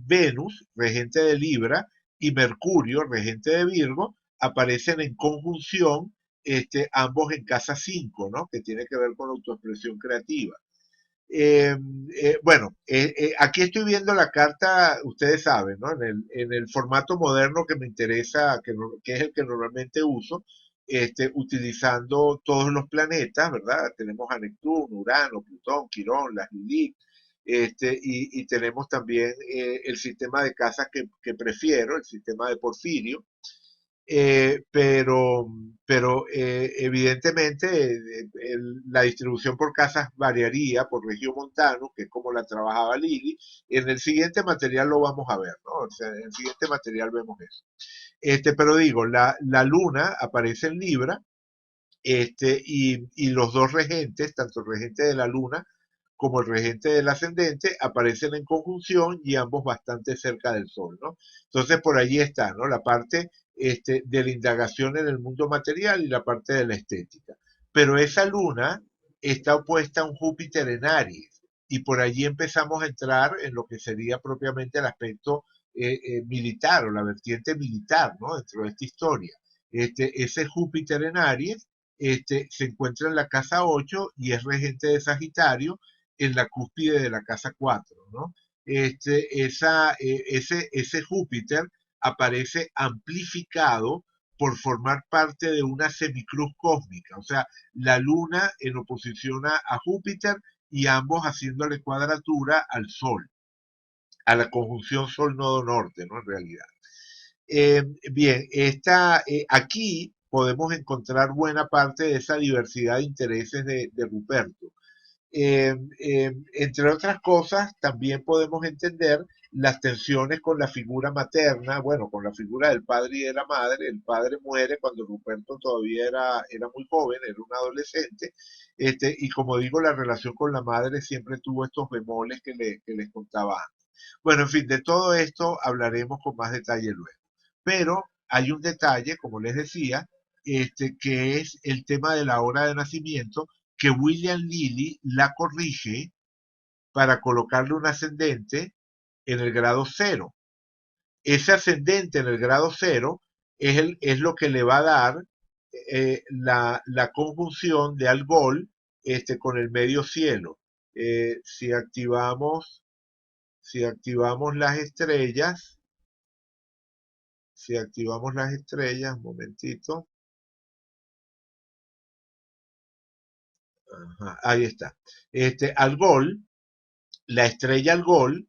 A: Venus, regente de Libra, y Mercurio, regente de Virgo, aparecen en conjunción, ambos en casa 5, ¿no? Que tiene que ver con la autoexpresión creativa. Eh, bueno, aquí estoy viendo la carta, ustedes saben, ¿no? En el formato moderno que me interesa, que es el que normalmente uso, utilizando todos los planetas, ¿verdad? Tenemos a Neptuno, Urano, Plutón, Quirón, las Lilith, y tenemos también el sistema de casas que prefiero, el sistema de Porfirio, pero evidentemente la distribución por casas variaría por región montano, que es como la trabajaba Lili. En el siguiente material lo vamos a ver, ¿no? O sea, en el siguiente material vemos eso. Pero digo, la luna aparece en Libra, y los dos regentes, tanto el regente de la luna como el regente del ascendente, aparecen en conjunción y ambos bastante cerca del Sol, ¿no? Entonces por allí está, ¿no? La parte de la indagación en el mundo material y la parte de la estética. Pero esa luna está opuesta a un Júpiter en Aries y por allí empezamos a entrar en lo que sería propiamente el aspecto militar o la vertiente militar, ¿no? Dentro de esta historia. Ese Júpiter en Aries se encuentra en la casa 8 y es regente de Sagitario en la cúspide de la casa 4, ¿no? Ese Júpiter aparece amplificado por formar parte de una semicruz cósmica, o sea, la Luna en oposición a Júpiter y ambos haciéndole cuadratura al Sol, a la conjunción Sol-Nodo Norte, ¿no? En realidad. Bien, aquí podemos encontrar buena parte de esa diversidad de intereses de Ruperto. Entre otras cosas, también podemos entender las tensiones con la figura materna, bueno, con la figura del padre y de la madre. El padre muere cuando Ruperto todavía era muy joven, era un adolescente, y como digo, la relación con la madre siempre tuvo estos bemoles que les contaba antes. Bueno, en fin, de todo esto hablaremos con más detalle luego. Pero hay un detalle, como les decía, que es el tema de la hora de nacimiento, que William Lilly la corrige para colocarle un ascendente en el grado cero. Ese ascendente en el grado cero es lo que le va a dar la conjunción de Algol con el medio cielo. Eh, si activamos, si activamos las estrellas, si activamos las estrellas, un momentito, ajá, ahí está. Algol, la estrella Algol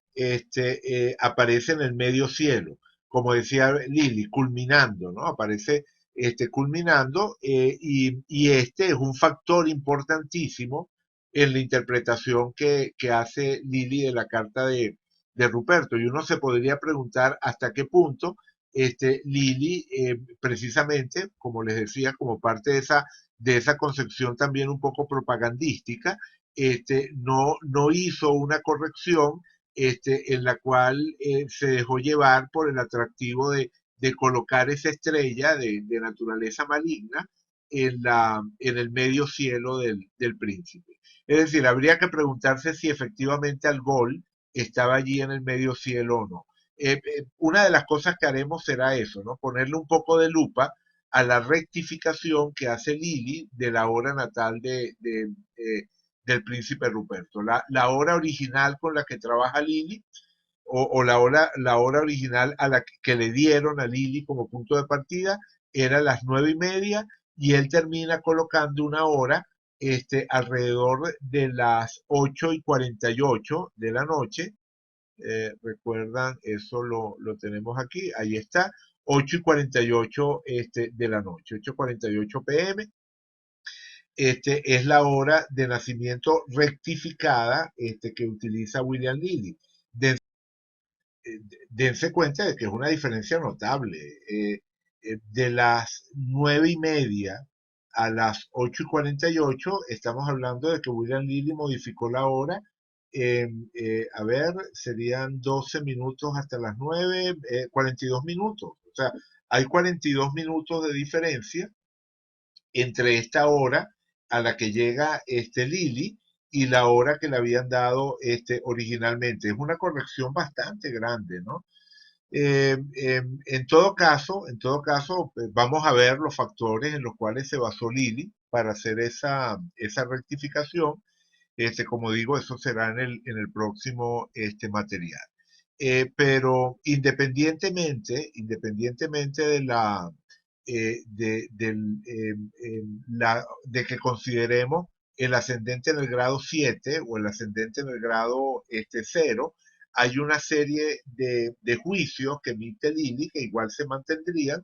A: aparece en el medio cielo, como decía Lili, culminando, ¿no? Aparece culminando, y este es un factor importantísimo en la interpretación que hace Lili de la carta de Ruperto. Y uno se podría preguntar hasta qué punto Lili, precisamente, como les decía, como parte de esa concepción también un poco propagandística, no hizo una corrección en la cual se dejó llevar por el atractivo de colocar esa estrella de naturaleza maligna en el medio cielo del príncipe. Es decir, habría que preguntarse si efectivamente Algol estaba allí en el medio cielo o no. Una de las cosas que haremos será eso, ¿no? Ponerle un poco de lupa a la rectificación que hace Lili de la hora natal del príncipe Ruperto. La hora original con la que trabaja Lili, o la hora original a la que le dieron a Lili como punto de partida, era las 9:30, y él termina colocando una hora alrededor de las 8:48 de la noche. Recuerdan, eso lo tenemos aquí, ahí está, 8:48 de la noche, 8:48 p.m. Es la hora de nacimiento rectificada que utiliza William Lilly. Dense cuenta de que es una diferencia notable. De las 9:30 a las 8:48, estamos hablando de que William Lilly modificó la hora. A ver, serían 12 minutos hasta las 9, 42 minutos. O sea, hay 42 minutos de diferencia entre esta hora a la que llega Lilly y la hora que le habían dado originalmente. Es una corrección bastante grande, ¿no? En todo caso, vamos a ver los factores en los cuales se basó Lilly para hacer esa rectificación. Como digo, eso será en el próximo material. Pero independientemente de que consideremos el ascendente en el grado 7 o el ascendente en el grado 0, hay una serie de juicios que emite Lilly que igual se mantendrían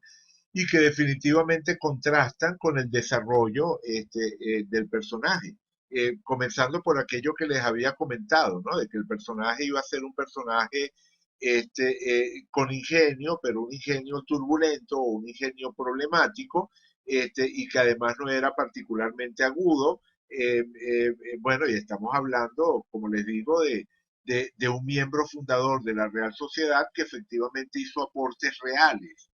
A: y que definitivamente contrastan con el desarrollo del personaje. Comenzando por aquello que les había comentado, ¿no? De que el personaje iba a ser un personaje con ingenio, pero un ingenio turbulento o un ingenio problemático, y que además no era particularmente agudo. Bueno, y estamos hablando, como les digo, de un miembro fundador de la Real Sociedad que efectivamente hizo aportes reales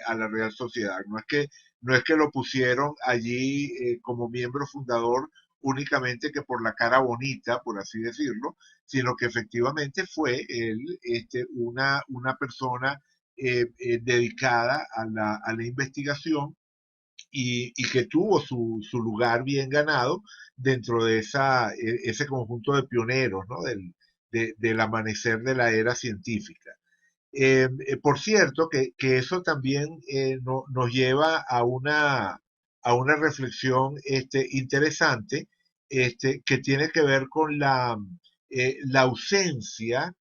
A: a la Real Sociedad. No es que lo pusieron allí como miembro fundador únicamente que por la cara bonita, por así decirlo, sino que efectivamente fue él una persona dedicada a la investigación y que tuvo su lugar bien ganado dentro de ese conjunto de pioneros, ¿no? Del amanecer de la era científica. Por cierto, que eso también nos lleva a una reflexión interesante, que tiene que ver con la ausencia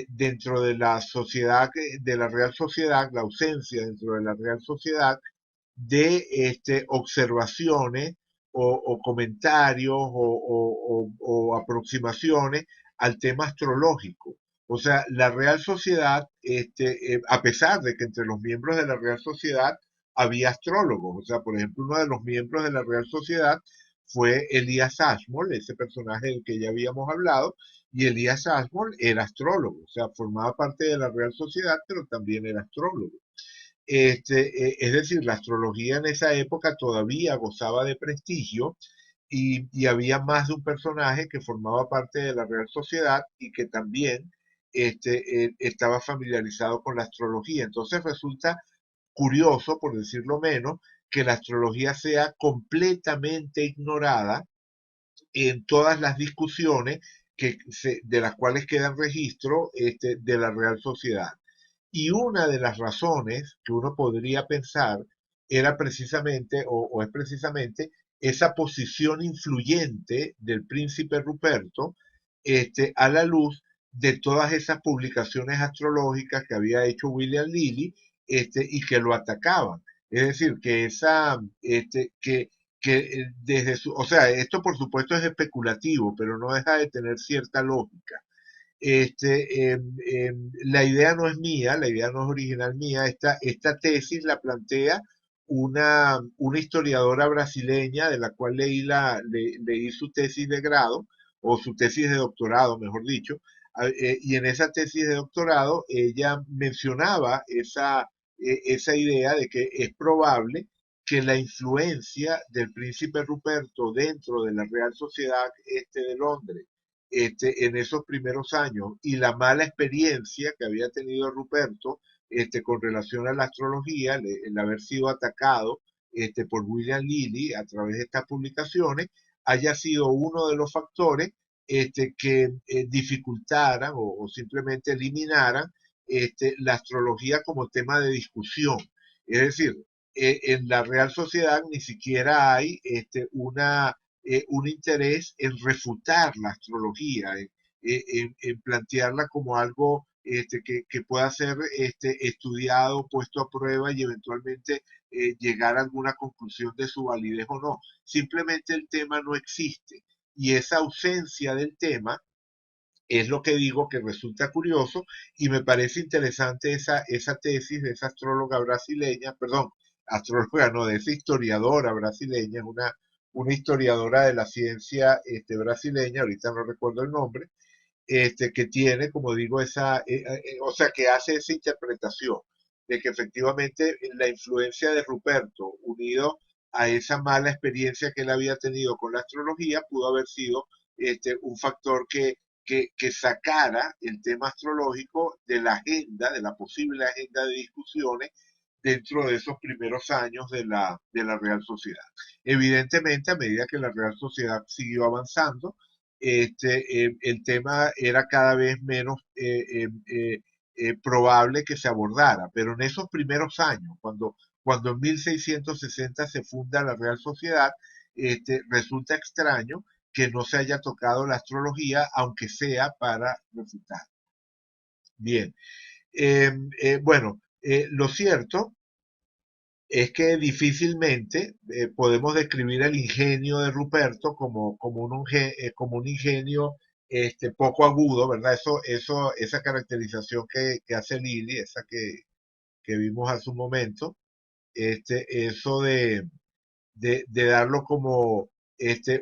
A: dentro de la sociedad, de la Real Sociedad, la ausencia dentro de la Real Sociedad de observaciones o comentarios o aproximaciones al tema astrológico. O sea, la Real Sociedad, a pesar de que entre los miembros de la Real Sociedad había astrólogos, o sea, por ejemplo, uno de los miembros de la Real Sociedad fue Elías Ashmole, ese personaje del que ya habíamos hablado, y Elías Ashmole era astrólogo, o sea, formaba parte de la Real Sociedad, pero también era astrólogo. Es decir, la astrología en esa época todavía gozaba de prestigio y había más de un personaje que formaba parte de la Real Sociedad y que también estaba familiarizado con la astrología. Entonces resulta curioso, por decirlo menos, que la astrología sea completamente ignorada en todas las discusiones de las cuales quedan registro de la Real Sociedad. Y una de las razones que uno podría pensar era precisamente, o es precisamente, esa posición influyente del príncipe Ruperto a la luz de todas esas publicaciones astrológicas que había hecho William Lilly y que lo atacaban. Es decir, que desde o sea, esto por supuesto es especulativo, pero no deja de tener cierta lógica. La idea no es mía, la idea no es original mía. Esta tesis la plantea una historiadora brasileña de la cual leí su tesis de grado, o su tesis de doctorado, mejor dicho, y en esa tesis de doctorado ella mencionaba esa idea de que es probable que la influencia del príncipe Ruperto dentro de la Real Sociedad de Londres en esos primeros años y la mala experiencia que había tenido Ruperto con relación a la astrología, el haber sido atacado por William Lilly a través de estas publicaciones, haya sido uno de los factores que dificultaran o simplemente eliminaran la astrología como tema de discusión. Es decir, en la Real Sociedad ni siquiera hay un interés en refutar la astrología, en plantearla como algo que pueda ser estudiado, puesto a prueba y eventualmente llegar a alguna conclusión de su validez o no. Simplemente el tema no existe y esa ausencia del tema es lo que digo que resulta curioso y me parece interesante esa tesis de esa astróloga brasileña, perdón, astróloga no, de esa historiadora brasileña, una historiadora de la ciencia brasileña, ahorita no recuerdo el nombre, que tiene, como digo, o sea, que hace esa interpretación de que efectivamente la influencia de Ruperto, unido a esa mala experiencia que él había tenido con la astrología, pudo haber sido un factor que sacara el tema astrológico de la agenda, de la posible agenda de discusiones dentro de esos primeros años de la Real Sociedad. Evidentemente, a medida que la Real Sociedad siguió avanzando, el tema era cada vez menos probable que se abordara, pero en esos primeros años, cuando en 1660 se funda la Real Sociedad, resulta extraño que no se haya tocado la astrología, aunque sea para refutar. Bien, bueno, lo cierto es que difícilmente podemos describir el ingenio de Ruperto como un ingenio poco agudo, ¿verdad? Esa caracterización que hace Lili, esa que vimos hace un momento, eso de darlo como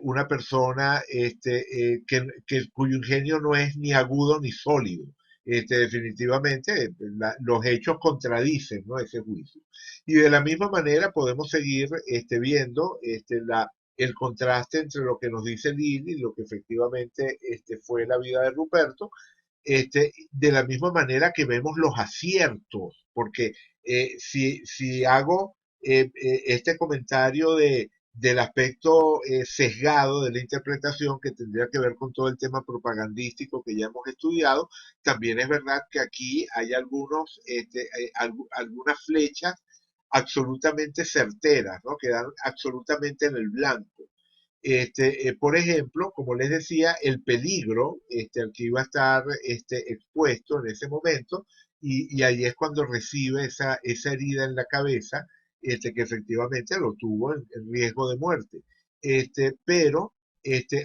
A: una persona cuyo ingenio no es ni agudo ni sólido. Definitivamente los hechos contradicen, ¿no?, ese juicio. Y de la misma manera podemos seguir viendo el contraste entre lo que nos dice Lili y lo que efectivamente fue la vida de Ruperto, de la misma manera que vemos los aciertos, porque si hago este comentario del aspecto sesgado de la interpretación que tendría que ver con todo el tema propagandístico que ya hemos estudiado, también es verdad que aquí hay algunas flechas absolutamente certeras, ¿no?, que dan absolutamente en el blanco. Por ejemplo, como les decía, el peligro al que iba a estar expuesto en ese momento, y ahí es cuando recibe esa herida en la cabeza, que efectivamente lo tuvo en riesgo de muerte. Pero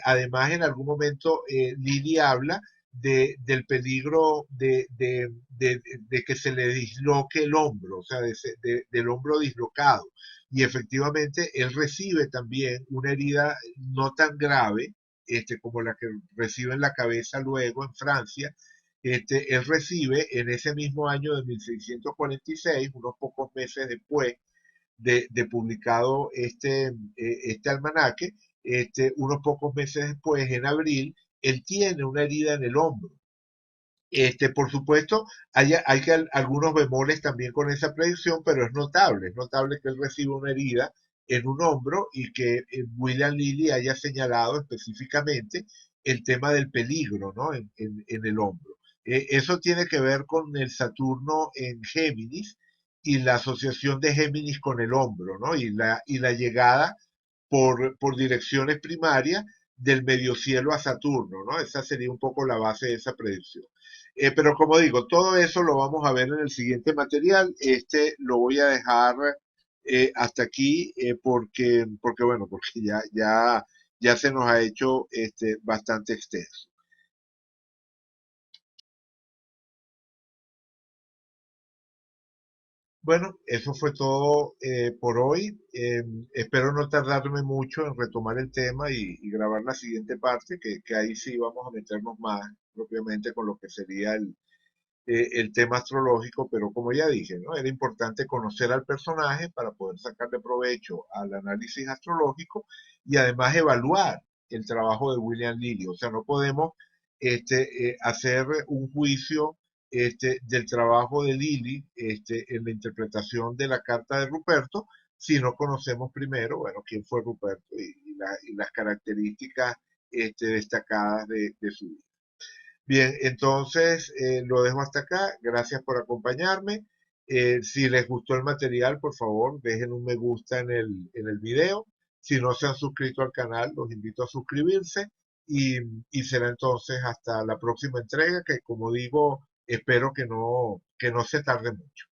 A: además en algún momento Lili habla del peligro de que se le disloque el hombro, o sea, del hombro dislocado, y efectivamente él recibe también una herida no tan grave como la que recibe en la cabeza luego en Francia. Él recibe en ese mismo año de 1646, unos pocos meses después de publicado este almanaque, unos pocos meses después, en abril, él tiene una herida en el hombro. Por supuesto, hay algunos bemoles también con esa predicción, pero es notable que él reciba una herida en un hombro y que William Lilly haya señalado específicamente el tema del peligro, ¿no?, en el hombro. Eso tiene que ver con el Saturno en Géminis y la asociación de Géminis con el hombro, ¿no?, y la llegada por direcciones primarias del mediocielo a Saturno, ¿no? Esa sería un poco la base de esa predicción. Pero como digo, todo eso lo vamos a ver en el siguiente material. Lo voy a dejar hasta aquí porque bueno, porque ya se nos ha hecho bastante extenso. Bueno, eso fue todo por hoy. Espero no tardarme mucho en retomar el tema y grabar la siguiente parte, que ahí sí vamos a meternos más propiamente con lo que sería el tema astrológico, pero como ya dije, ¿no?, era importante conocer al personaje para poder sacarle provecho al análisis astrológico y además evaluar el trabajo de William Lilly. O sea, no podemos hacer un juicio del trabajo de Lilly en la interpretación de la carta de Ruperto si no conocemos primero, bueno, quién fue Ruperto y las características destacadas de su vida. Bien, entonces lo dejo hasta acá. Gracias por acompañarme. Si les gustó el material, por favor, dejen un me gusta en el video. Si no se han suscrito al canal, los invito a suscribirse y, y será entonces hasta la próxima entrega, que como digo, espero que no se tarde mucho.